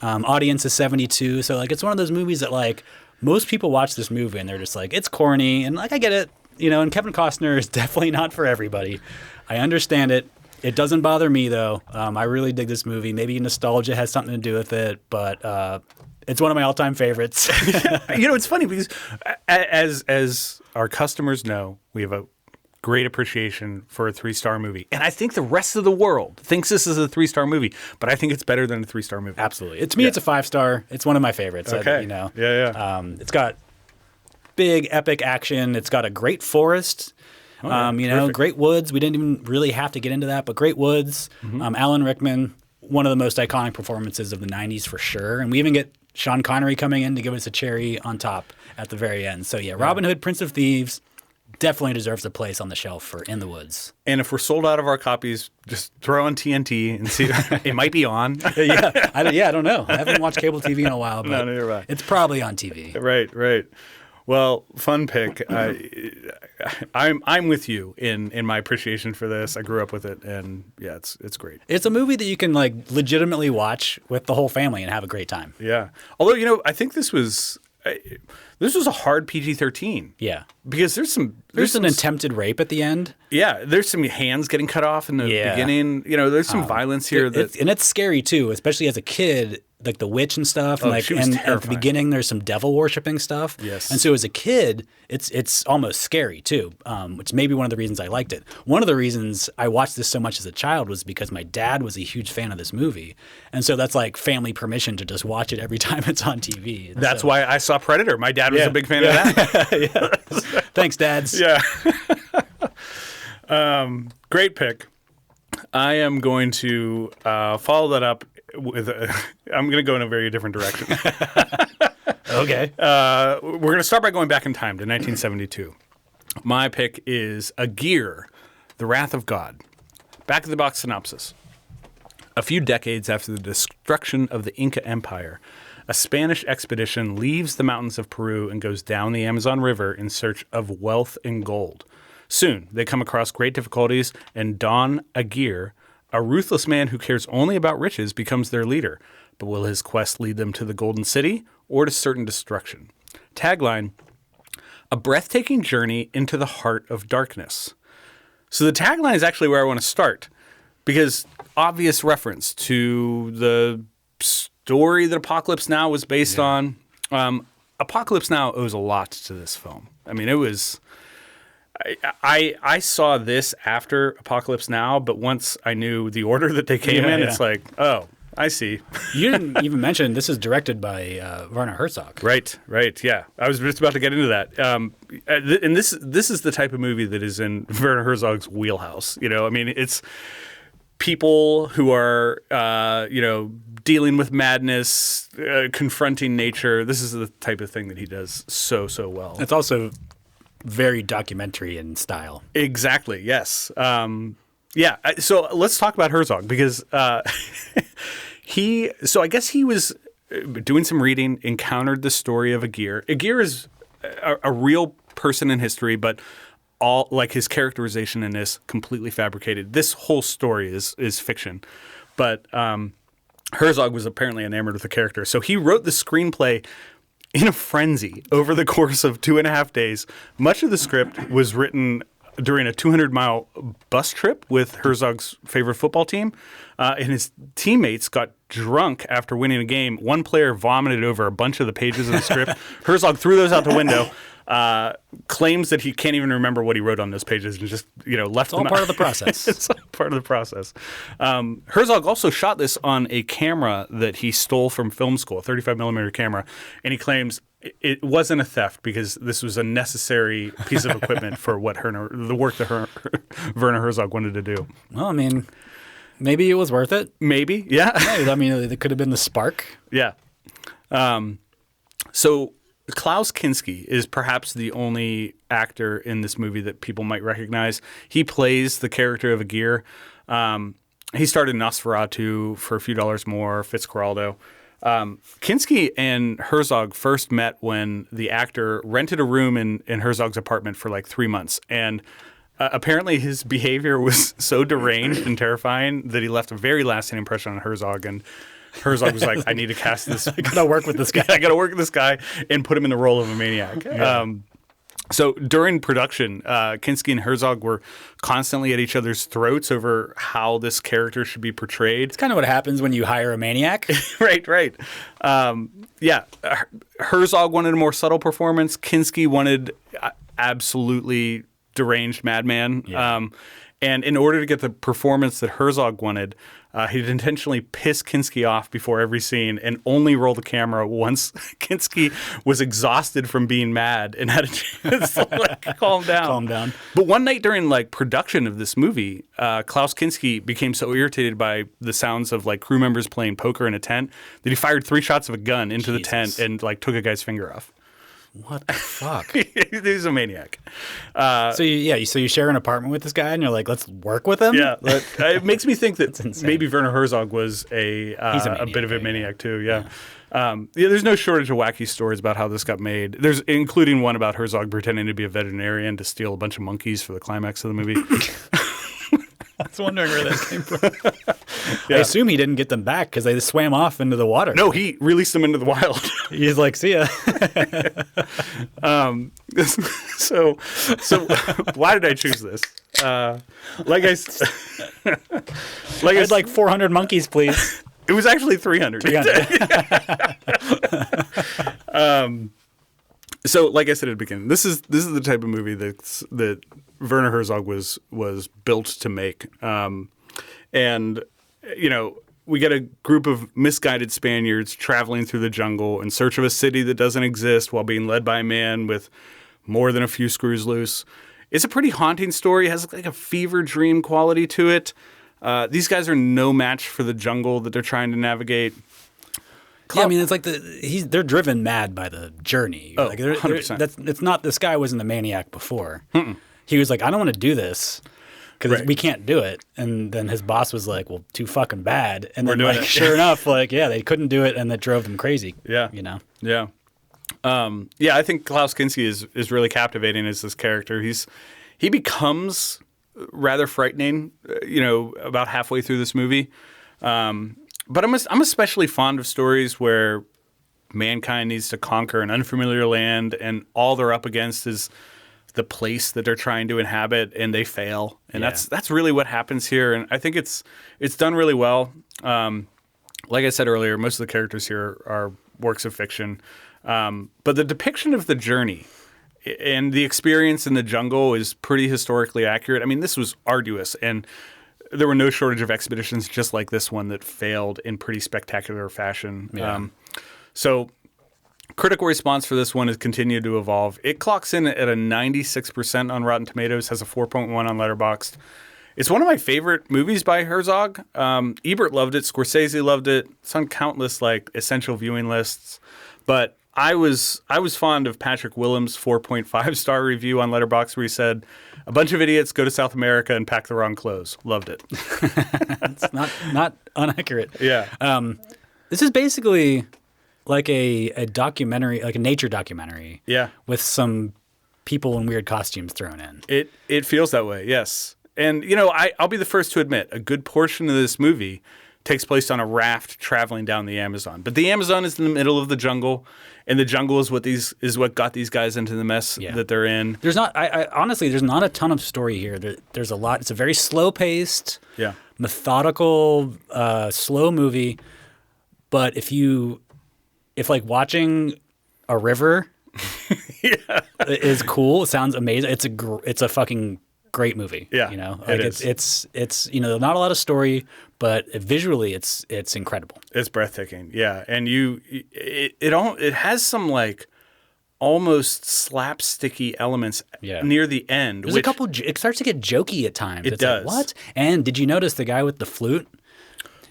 Audience is 72. So like it's one of those movies that like most people watch this movie and they're just like, it's corny, and like I get it, and Kevin Costner is definitely not for everybody. I understand it. It doesn't bother me, though. I really dig this movie. Maybe nostalgia has something to do with it, but it's one of my all-time favorites. It's funny because as our customers know, we have a great appreciation for a 3-star movie. And I think the rest of the world thinks this is a 3-star movie, but I think it's better than a 3-star movie. Absolutely. To me, it's a 5-star. It's one of my favorites. Okay. It's got big, epic action. It's got a great forest. Great woods. We didn't even really have to get into that, but great woods. Alan Rickman, one of the most iconic performances of the 90s for sure. And we even get Sean Connery coming in to give us a cherry on top at the very end. So Robin Hood, Prince of Thieves, definitely deserves a place on the shelf for In the Woods. And if we're sold out of our copies, just throw on TNT and see. It might be on. I don't know. I haven't watched cable TV in a while, but no, you're right. It's probably on TV. Right. Well, fun pick. I'm with you in my appreciation for this. I grew up with it, and it's great. It's a movie that you can like legitimately watch with the whole family and have a great time. Yeah. Although I think this was a hard PG-13. Yeah. Because there's an attempted rape at the end. Yeah. There's some hands getting cut off in the beginning. There's some violence here and it's scary too, especially as a kid. like the witch and stuff, and she was and at the terrifying. beginning there's some devil worshipping stuff. Yes. And so as a kid, it's almost scary too, which may be one of the reasons I liked it. One of the reasons I watched this so much as a child was because my dad was a huge fan of this movie, and so that's like family permission to just watch it every time it's on TV. And That's why I saw Predator. My dad was a big fan of that. Thanks, dads. Yeah. Great pick. I am going to follow that up with. I'm going to go in a very different direction. Okay. We're going to start by going back in time to 1972. My pick is Aguirre, The Wrath of God. Back of the box synopsis. A few decades after the destruction of the Inca Empire, a Spanish expedition leaves the mountains of Peru and goes down the Amazon River in search of wealth and gold. Soon, they come across great difficulties, and Don Aguirre, a ruthless man who cares only about riches, becomes their leader. But will his quest lead them to the Golden City or to certain destruction? Tagline, a breathtaking journey into the heart of darkness. So the tagline is actually where I want to start, because obvious reference to the story that Apocalypse Now was based on. Apocalypse Now owes a lot to this film. I mean, it was... I saw this after Apocalypse Now, but once I knew the order that they came in, it's like, oh, I see. You didn't even mention this is directed by Werner Herzog. Right, yeah. I was just about to get into that. And this is the type of movie that is in Werner Herzog's wheelhouse. You know, I mean, it's people who are, dealing with madness, confronting nature. This is the type of thing that he does so well. It's also very documentary in style. Exactly. Yes. So let's talk about Herzog, because So I guess he was doing some reading, encountered the story of Aguirre. Aguirre is a real person in history, but all like his characterization in this completely fabricated. This whole story is fiction, but Herzog was apparently enamored with the character, so he wrote the screenplay in a frenzy over the course of 2.5 days. Much of the script was written during a 200-mile bus trip with Herzog's favorite football team, and his teammates got drunk after winning a game. One player vomited over a bunch of the pages of the script. Herzog threw those out the window, claims that he can't even remember what he wrote on those pages, and just left them All out. part of the process. It's all part of the process. Herzog also shot this on a camera that he stole from film school, a 35mm camera, and he claims it wasn't a theft because this was a necessary piece of equipment for the work that Werner Herzog wanted to do. Well, I mean, maybe it was worth it. Maybe, yeah. I mean, it could have been the spark. Yeah. So Klaus Kinski is perhaps the only actor in this movie that people might recognize. He plays the character of Aguirre. He starred in Nosferatu, For a Few Dollars More, Fitzcarraldo. Kinski and Herzog first met when the actor rented a room in Herzog's apartment for like 3 months. And apparently his behavior was so deranged and terrifying that he left a very lasting impression on Herzog. And Herzog was like, I need to cast this. I gotta work with this guy. I gotta work with this guy and put him in the role of a maniac. Yeah. So during production, Kinski and Herzog were constantly at each other's throats over how this character should be portrayed. It's kind of what happens when you hire a maniac. Right. Herzog wanted a more subtle performance. Kinski wanted absolutely deranged madman. Yeah. And in order to get the performance that Herzog wanted, he'd intentionally piss Kinski off before every scene and only roll the camera once Kinski was exhausted from being mad and had a chance to calm down. Calm down. But one night during production of this movie, Klaus Kinski became so irritated by the sounds of crew members playing poker in a tent that he fired 3 shots of a gun into the tent and took a guy's finger off. What the fuck? He's a maniac. So you share an apartment with this guy, and you're like, let's work with him. Yeah, it makes me think that maybe Werner Herzog was a bit of a maniac too. Yeah. There's no shortage of wacky stories about how this got made. There's including one about Herzog pretending to be a veterinarian to steal a bunch of monkeys for the climax of the movie. I was wondering where that came from. I assume he didn't get them back because they swam off into the water. No, he released them into the wild. He's like, see ya. So why did I choose this? I'd like 400 monkeys, please. It was actually 300. 300. So, like I said at the beginning, this is the type of movie that Werner Herzog was built to make. And, we get a group of misguided Spaniards traveling through the jungle in search of a city that doesn't exist while being led by a man with more than a few screws loose. It's a pretty haunting story. It has like a fever dream quality to it. These guys are no match for the jungle that they're trying to navigate. Yeah, I mean, it's like they're driven mad by the journey. Oh, like 100%. It's not, this guy wasn't the maniac before. He was like, I don't want to do this because we can't do it. And then his boss was like, well, too fucking bad. And then sure enough, they couldn't do it, and that drove them crazy. Yeah. Yeah. I think Klaus Kinski is really captivating as this character. He becomes rather frightening, about halfway through this movie. But I'm especially fond of stories where mankind needs to conquer an unfamiliar land, and all they're up against is the place that they're trying to inhabit, and they fail. And that's really what happens here. And I think it's done really well. Like I said earlier, most of the characters here are works of fiction. But the depiction of the journey and the experience in the jungle is pretty historically accurate. I mean, this was arduous, and there were no shortage of expeditions just like this one that failed in pretty spectacular fashion. Yeah. So critical response for this one has continued to evolve. It clocks in at a 96% on Rotten Tomatoes, has a 4.1 on Letterboxd. It's one of my favorite movies by Herzog. Ebert loved it. Scorsese loved it. It's on countless essential viewing lists. But I was fond of Patrick Willem's 4.5 star review on Letterboxd, where he said, "A bunch of idiots go to South America and pack the wrong clothes." Loved it. It's not inaccurate. Yeah. This is basically like a documentary, like a nature documentary. Yeah. With some people in weird costumes thrown in. It feels that way, yes. And, I'll be the first to admit, a good portion of this movie takes place on a raft traveling down the Amazon. But the Amazon is in the middle of the jungle, and the jungle is what got these guys into the mess that they're in. There's not, honestly, there's not a ton of story here. There's a lot. It's a very slow-paced, methodical, slow movie. But if watching a river is cool, it sounds amazing. It's a fucking great movie. Yeah, it's not a lot of story, but visually it's incredible. It's breathtaking. Yeah, and it has some almost slapsticky elements near the end. There's a couple. It starts to get jokey at times. It does. What? And did you notice the guy with the flute?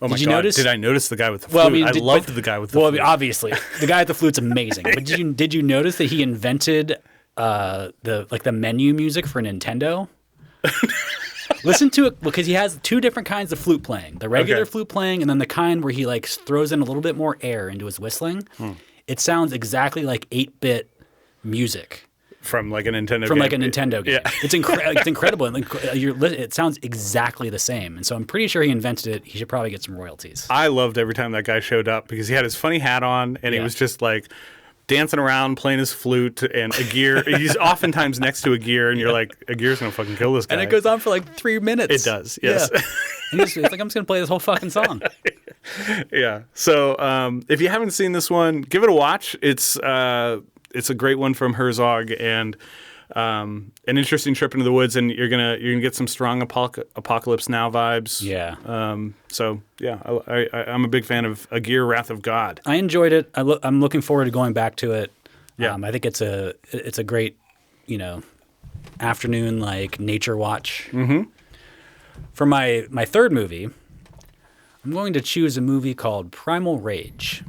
Oh my God! Did I notice the guy with the flute? I loved the guy with the flute. Well, obviously, the guy with the flute's amazing. But did you notice that he invented the menu music for Nintendo? Listen to it, because he has two different kinds of flute playing: the regular flute playing, and then the kind where he throws in a little bit more air into his whistling. It sounds exactly like 8-bit music. From a Nintendo game. From a Nintendo game. Yeah. It's incredible. And it sounds exactly the same. And so I'm pretty sure he invented it. He should probably get some royalties. I loved every time that guy showed up, because he had his funny hat on, and he was just dancing around, playing his flute, and Aguirre. He's oftentimes next to Aguirre, and you're like, Aguirre's going to fucking kill this guy. And it goes on for 3 minutes. It does, yes. Yeah. And it's like, I'm just going to play this whole fucking song. Yeah. So if you haven't seen this one, give it a watch. It's a great one from Herzog, and an interesting trip into the woods, and you're gonna get some strong Apocalypse Now vibes. Yeah. I'm a big fan of Aguirre, Wrath of God. I enjoyed it. I'm looking forward to going back to it. Yeah. I think it's a great, afternoon nature watch. Mm-hmm. For my third movie, I'm going to choose a movie called Primal Rage.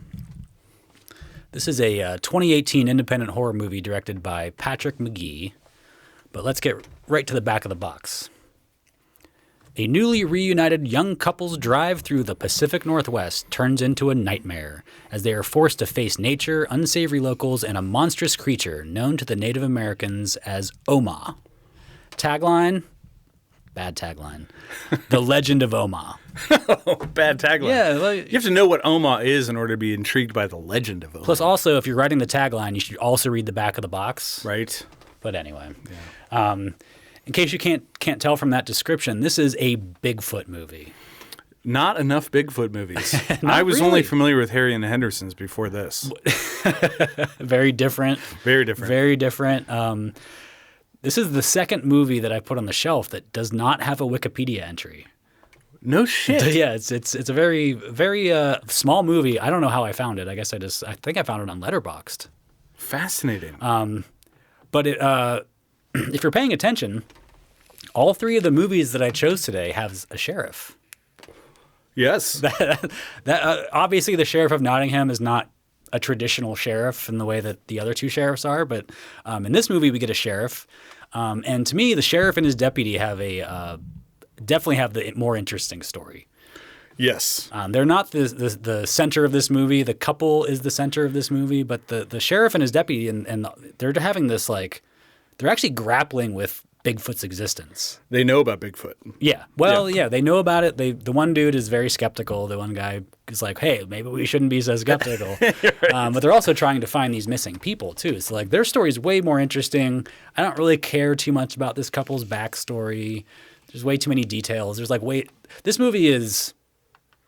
This is a 2018 independent horror movie directed by Patrick McGee, but let's get right to the back of the box. A newly reunited young couple's drive through the Pacific Northwest turns into a nightmare as they are forced to face nature, unsavory locals, and a monstrous creature known to the Native Americans as Oma. Tagline? Bad tagline. The Legend of Oma. Bad tagline. Yeah. You have to know what Oma is in order to be intrigued by the legend of Oma. Plus, also, if you're writing the tagline, you should also read the back of the box. Right. But anyway. Yeah. In case you can't tell from that description, this is a Bigfoot movie. Not enough Bigfoot movies. I was only familiar with Harry and the Hendersons before this. Very different. Very different. Very different. This is the second movie that I put on the shelf that does not have a Wikipedia entry. No shit. Yeah, it's a very, very small movie. I don't know how I found it. I guess I think I found it on Letterboxd. Fascinating. But if you're paying attention, all three of the movies that I chose today have a sheriff. Yes. Obviously, the Sheriff of Nottingham is not a traditional sheriff in the way that the other two sheriffs are, but in this movie we get a sheriff, and to me, the sheriff and his deputy have definitely have the more interesting story. Yes. They're not the center of this movie. The couple is the center of this movie, but the sheriff and his deputy and they're having this they're actually grappling with Bigfoot's existence. They know about Bigfoot. Yeah. Well, yeah, they know about it. The one dude is very skeptical. The one guy is like, hey, maybe we shouldn't be so skeptical. Right. But they're also trying to find these missing people, too. So, their story's way more interesting. I don't really care too much about this couple's backstory. There's way too many details. This movie is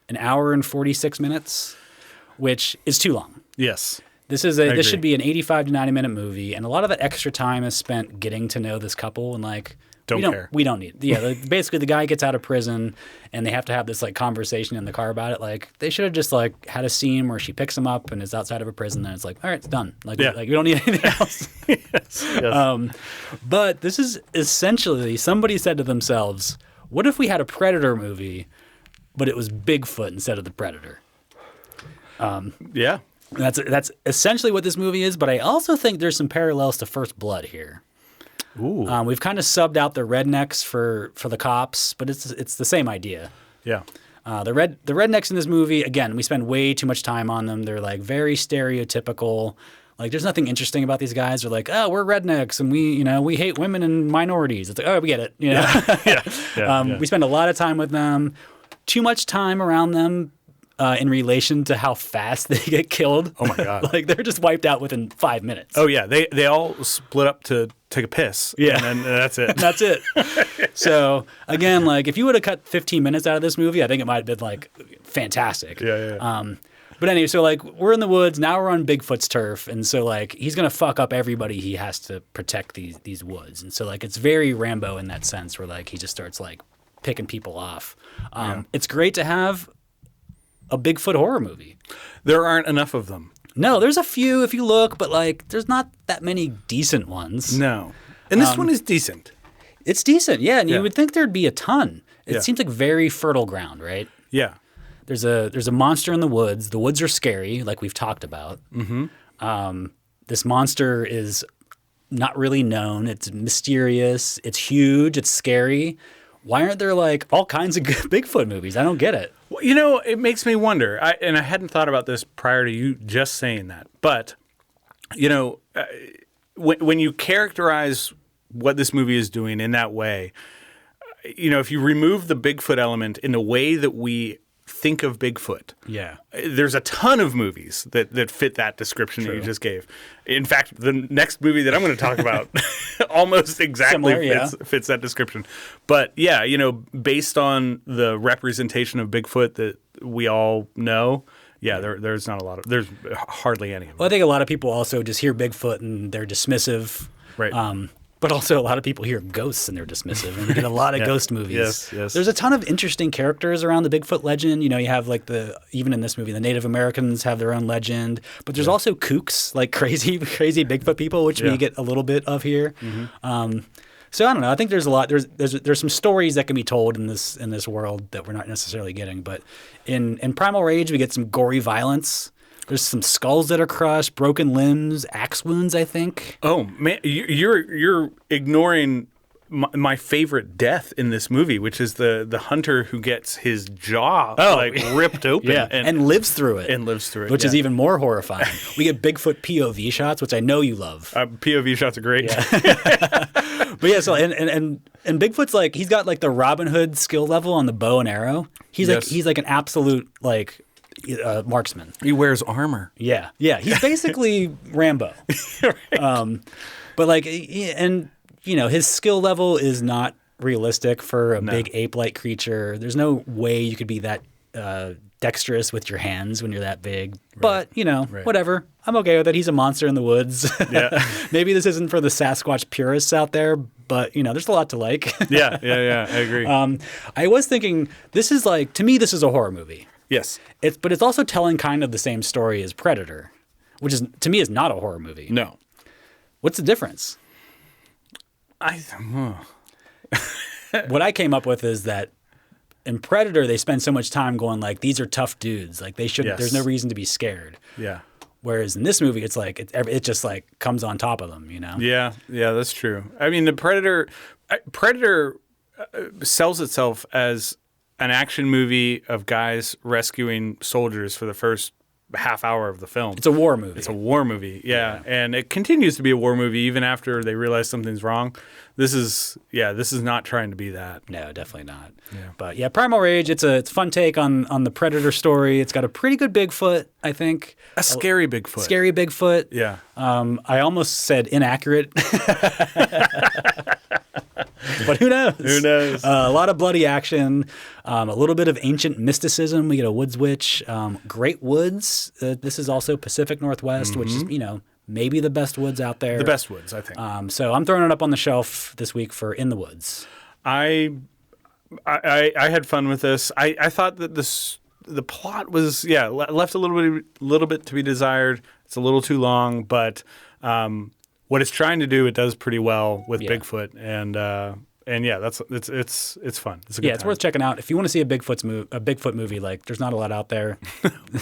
an hour and 46 minutes, which is too long. Yes. This should be an 85 to 90 minute movie, and a lot of that extra time is spent getting to know this couple and we don't need it. Yeah, basically the guy gets out of prison and they have to have this conversation in the car about it. They should have just had a scene where she picks him up and is outside of a prison and it's all right, it's done. We don't need anything else. Yes. But this is essentially somebody said to themselves, what if we had a Predator movie, but it was Bigfoot instead of the Predator? Yeah. That's essentially what this movie is, but I also think there's some parallels to First Blood here. Ooh. We've kind of subbed out the rednecks for the cops, but it's the same idea. Yeah. The rednecks in this movie, again, we spend way too much time on them. They're very stereotypical. There's nothing interesting about these guys. They're we're rednecks and we hate women and minorities. It's we get it. Yeah. We spend a lot of time with them, too much time around them. In relation to how fast they get killed. Oh my God. They're just wiped out within 5 minutes. Oh yeah. They all split up to take a piss. Yeah. And then that's it. That's it. So again, if you would have cut 15 minutes out of this movie, I think it might have been fantastic. Yeah. But anyway, so we're in the woods, now we're on Bigfoot's turf, and so he's gonna fuck up everybody he has to protect these woods. And so it's very Rambo in that sense where he just starts picking people off. It's great to have a Bigfoot horror movie. There aren't enough of them. No, there's a few if you look, but there's not that many decent ones. No. And this one is decent. It's decent, yeah, and you would think there'd be a ton. It seems like very fertile ground, right? Yeah. There's a monster in the woods. The woods are scary, like we've talked about. Mm-hmm. This monster is not really known. It's mysterious. It's huge. It's scary. Why aren't there all kinds of good Bigfoot movies? I don't get it. Well, it makes me wonder, and I hadn't thought about this prior to you just saying that, but, when you characterize what this movie is doing in that way, if you remove the Bigfoot element in the way that we think of Bigfoot, there's a ton of movies that fit that description that you just gave. In fact, the next movie that I'm going to talk about almost exactly fits that description. But based on the representation of Bigfoot that we all know, there's not a lot of, there's hardly any of them. Well, I think a lot of people also just hear Bigfoot and they're dismissive. Right. But also a lot of people hear ghosts and they're dismissive. And we get a lot of ghost movies. Yes. There's a ton of interesting characters around the Bigfoot legend. You have even in this movie, the Native Americans have their own legend. But there's also kooks, crazy Bigfoot people, which we get a little bit of here. Mm-hmm. So I don't know. I think there's a lot. There's some stories that can be told in this world that we're not necessarily getting. But in Primal Rage, we get some gory violence. There's some skulls that are crushed, broken limbs, axe wounds, I think. Oh man, you're ignoring my favorite death in this movie, which is the hunter who gets his jaw ripped open and lives through it. Which is even more horrifying. We get Bigfoot POV shots, which I know you love. POV shots are great. Yeah. But so and Bigfoot's he's got the Robin Hood skill level on the bow and arrow. He's an absolute marksman. He wears armor. Yeah. He's basically Rambo. Right. But his skill level is not realistic for a big ape-like creature. There's no way you could be that dexterous with your hands when you're that big. But, whatever. I'm okay with it. He's a monster in the woods. Yeah. Maybe this isn't for the Sasquatch purists out there, but, there's a lot to like. Yeah. I agree. I was thinking, to me, this is a horror movie. Yes. But it's also telling kind of the same story as Predator, which is, to me, is not a horror movie. No. What's the difference? What I came up with is that in Predator, they spend so much time going like, these are tough dudes. Like they should. Yes. There's no reason to be scared. Yeah. Whereas in this movie, it's like it just like comes on top of them. Yeah. That's true. I mean, the Predator sells itself as an action movie of guys rescuing soldiers for the first half hour of the film. It's a war movie. It's a war movie, yeah. And it continues to be a war movie even after they realize something's wrong. This is not trying to be that. No, definitely not. Yeah. But yeah, Primal Rage, it's a fun take on the Predator story. It's got a pretty good Bigfoot, I think. A scary Bigfoot. Scary Bigfoot. Yeah. I almost said inaccurate. But who knows? Who knows? A lot of bloody action, a little bit of ancient mysticism. We get a woods witch, great woods. This is also Pacific Northwest, which is, maybe the best woods out there. The best woods, I think. So I'm throwing it up on the shelf this week for In the Woods. I had fun with this. I thought that the plot was left a little bit to be desired. It's a little too long, but what it's trying to do, it does pretty well with Bigfoot, and it's fun. It's a good it's time. worth checking out if you want to see a Bigfoot movie. Like, there's not a lot out there.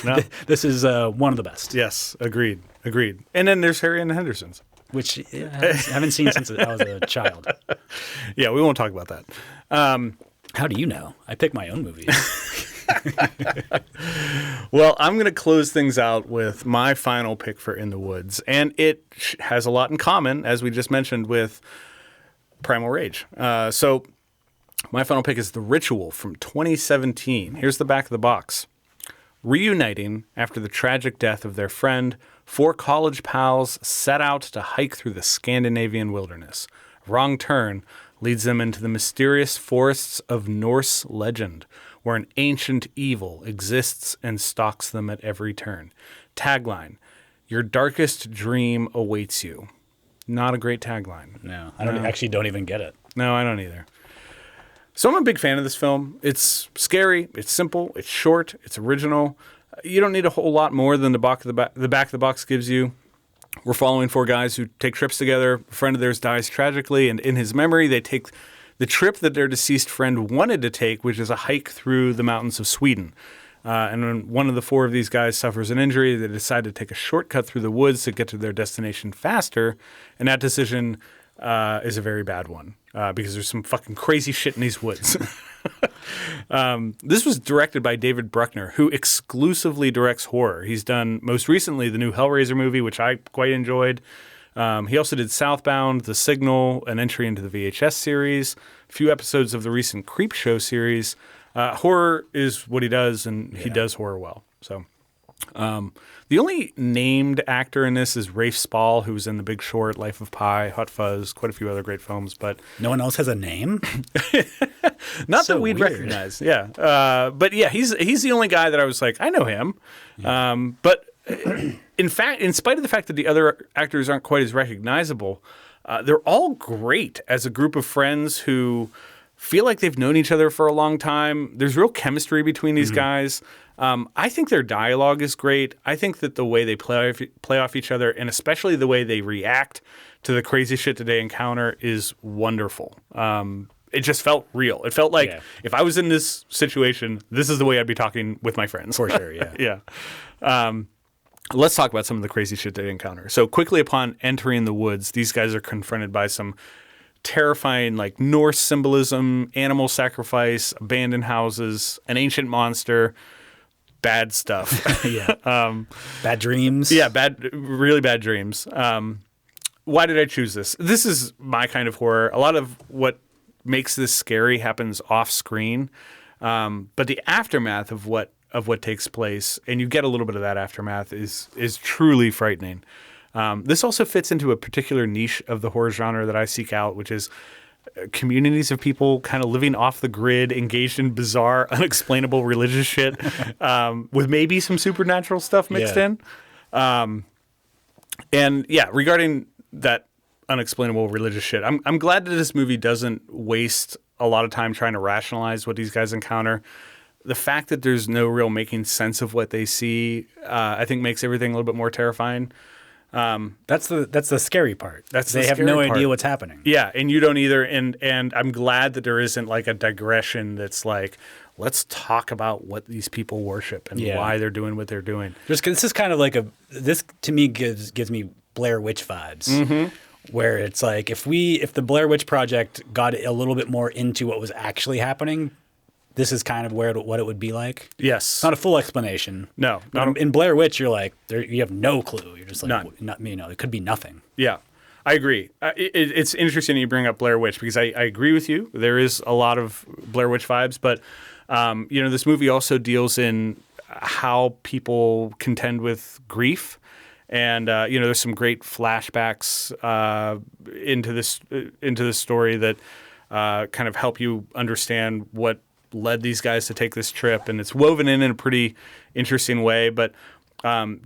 No. This is one of the best. Yes, agreed. And then there's Harry and the Hendersons, which I haven't seen since I was a child. Yeah, we won't talk about that. How do you know? I pick my own movies. Well, I'm going to close things out with my final pick for In the Woods, and it has a lot in common, as we just mentioned, with Primal Rage. So my final pick is The Ritual from 2017. Here's the back of the box. Reuniting after the tragic death of their friend, 4 college pals set out to hike through the Scandinavian wilderness. Wrong turn leads them into the mysterious forests of Norse legend, where an ancient evil exists and stalks them at every turn. Tagline, your darkest dream awaits you. Not a great tagline. No, I don't even get it. No, I don't either. So I'm a big fan of this film. It's scary, it's simple, it's short, it's original. You don't need a whole lot more than the back of the box gives you. We're following 4 guys who take trips together. A friend of theirs dies tragically, and in his memory, they take the trip that their deceased friend wanted to take, which is a hike through the mountains of Sweden. And when one of the 4 of these guys suffers an injury, they decide to take a shortcut through the woods to get to their destination faster. And that decision is a very bad one because there's some fucking crazy shit in these woods. This was directed by David Bruckner, who exclusively directs horror. He's done most recently the new Hellraiser movie, which I quite enjoyed. He also did Southbound, The Signal, an entry into the VHS series, a few episodes of the recent Creepshow series. Horror is what he does, and he does horror well. So, the only named actor in this is Rafe Spall, who was in The Big Short, Life of Pi, Hot Fuzz, quite a few other great films. But no one else has a name. Not so that we'd weird. recognize. Yeah, but yeah, he's the only guy that I was like, I know him. Yeah. But in fact, in spite of the fact that the other actors aren't quite as recognizable, they're all great as a group of friends who feel like they've known each other for a long time. There's real chemistry between these guys. I think their dialogue is great. I think that the way they play off each other, and especially the way they react to the crazy shit that they encounter, is wonderful. It just felt real. It felt like if I was in this situation, this is the way I'd be talking with my friends. For sure, yeah. Yeah. Let's talk about some of the crazy shit they encounter. So quickly upon entering the woods, these guys are confronted by some terrifying like Norse symbolism, animal sacrifice, abandoned houses, an ancient monster, bad stuff. Bad dreams. Yeah, really bad dreams. Why did I choose this? This is my kind of horror. A lot of what makes this scary happens off screen, but the aftermath of what takes place, and you get a little bit of that aftermath, is truly frightening. This also fits into a particular niche of the horror genre that I seek out, which is communities of people kind of living off the grid, engaged in bizarre, unexplainable religious shit, with maybe some supernatural stuff mixed in. And yeah, regarding that unexplainable religious shit, I'm glad that this movie doesn't waste a lot of time trying to rationalize what these guys encounter. The fact that there's no real making sense of what they see, I think makes everything a little bit more terrifying. That's the scary part. They have no idea what's happening. Yeah, and you don't either. And I'm glad that there isn't like a digression that's like, let's talk about what these people worship and why they're doing what they're doing. Just 'cause this is kind of like this to me gives me Blair Witch vibes, where it's like if the Blair Witch Project got a little bit more into what was actually happening, this is kind of what it would be like. Yes. It's not a full explanation. No. In Blair Witch, you're like, you have no clue. You're just like, it could be nothing. Yeah, I agree. It's interesting you bring up Blair Witch because I agree with you. There is a lot of Blair Witch vibes, but this movie also deals in how people contend with grief. And there's some great flashbacks into this story that kind of help you understand what led these guys to take this trip, and it's woven in a pretty interesting way. But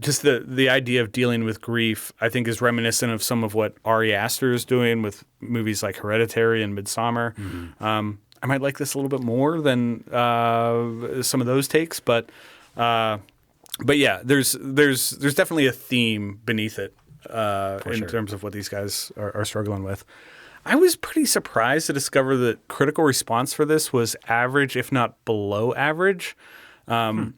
just the idea of dealing with grief, I think, is reminiscent of some of what Ari Aster is doing with movies like Hereditary and Midsommar. I might like this a little bit more than some of those takes, but yeah, there's definitely a theme beneath it in terms of what these guys are struggling with. I was pretty surprised to discover that critical response for this was average, if not below average. Simon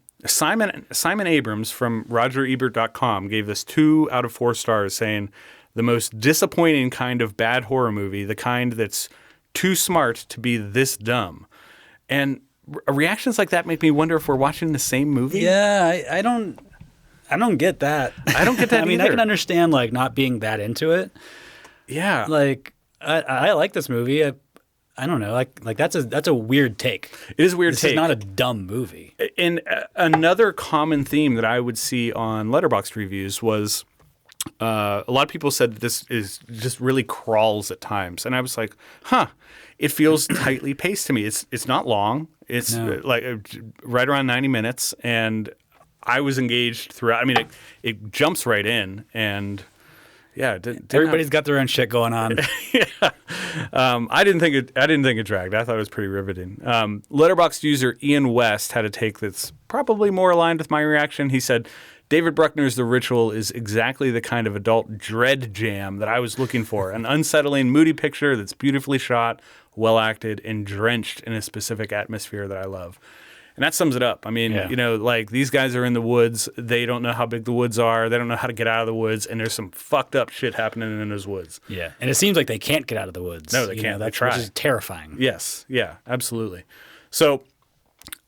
Abrams from RogerEbert.com gave this 2 out of 4 stars, saying the most disappointing kind of bad horror movie, the kind that's too smart to be this dumb. And reactions like that make me wonder if we're watching the same movie. Yeah, I don't get that. I don't get that. I mean, either. I can understand like not being that into it. Yeah, like I like this movie. I don't know. Like that's a weird take. It is a weird take. This is not a dumb movie. And another common theme that I would see on Letterboxd reviews was a lot of people said that this is just really crawls at times, and I was like, it feels tightly paced to me. It's not long. It's like right around 90 minutes, and I was engaged throughout. I mean, it jumps right in, and yeah, everybody's got their own shit going on. Yeah, I didn't think it dragged. I thought it was pretty riveting. Letterboxd user Ian West had a take that's probably more aligned with my reaction. He said, David Bruckner's The Ritual is exactly the kind of adult dread jam that I was looking for. An unsettling, moody picture that's beautifully shot, well acted, and drenched in a specific atmosphere that I love. And that sums it up. I mean, like these guys are in the woods. They don't know how big the woods are. They don't know how to get out of the woods. And there's some fucked up shit happening in those woods. Yeah. And it seems like they can't get out of the woods. No, they can't. They try. Which is terrifying. Yes. Yeah, absolutely. So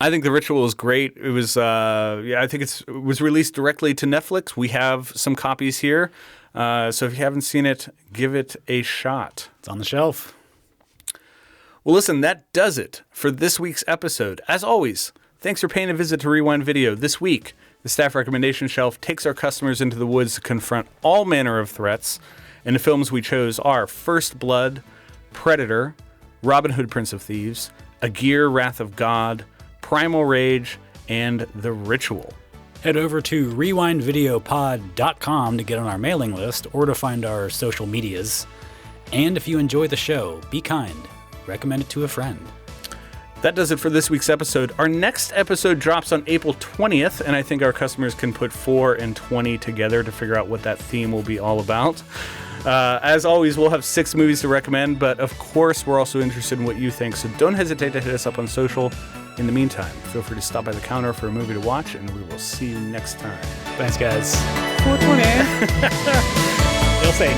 I think The Ritual is great. It was, I think it was released directly to Netflix. We have some copies here. So if you haven't seen it, give it a shot. It's on the shelf. Well, listen, that does it for this week's episode. As always, thanks for paying a visit to Rewind Video. This week, the staff recommendation shelf takes our customers into the woods to confront all manner of threats. And the films we chose are First Blood, Predator, Robin Hood, Prince of Thieves, Aguirre, Wrath of God, Primal Rage, and The Ritual. Head over to rewindvideopod.com to get on our mailing list or to find our social medias. And if you enjoy the show, be kind. Recommend it to a friend. That does it for this week's episode. Our next episode drops on April 20th, and I think our customers can put 4 and 20 together to figure out what that theme will be all about. As always, we'll have 6 movies to recommend, but of course, we're also interested in what you think, so don't hesitate to hit us up on social. In the meantime, feel free to stop by the counter for a movie to watch, and we will see you next time. Thanks, guys. 420. They'll say.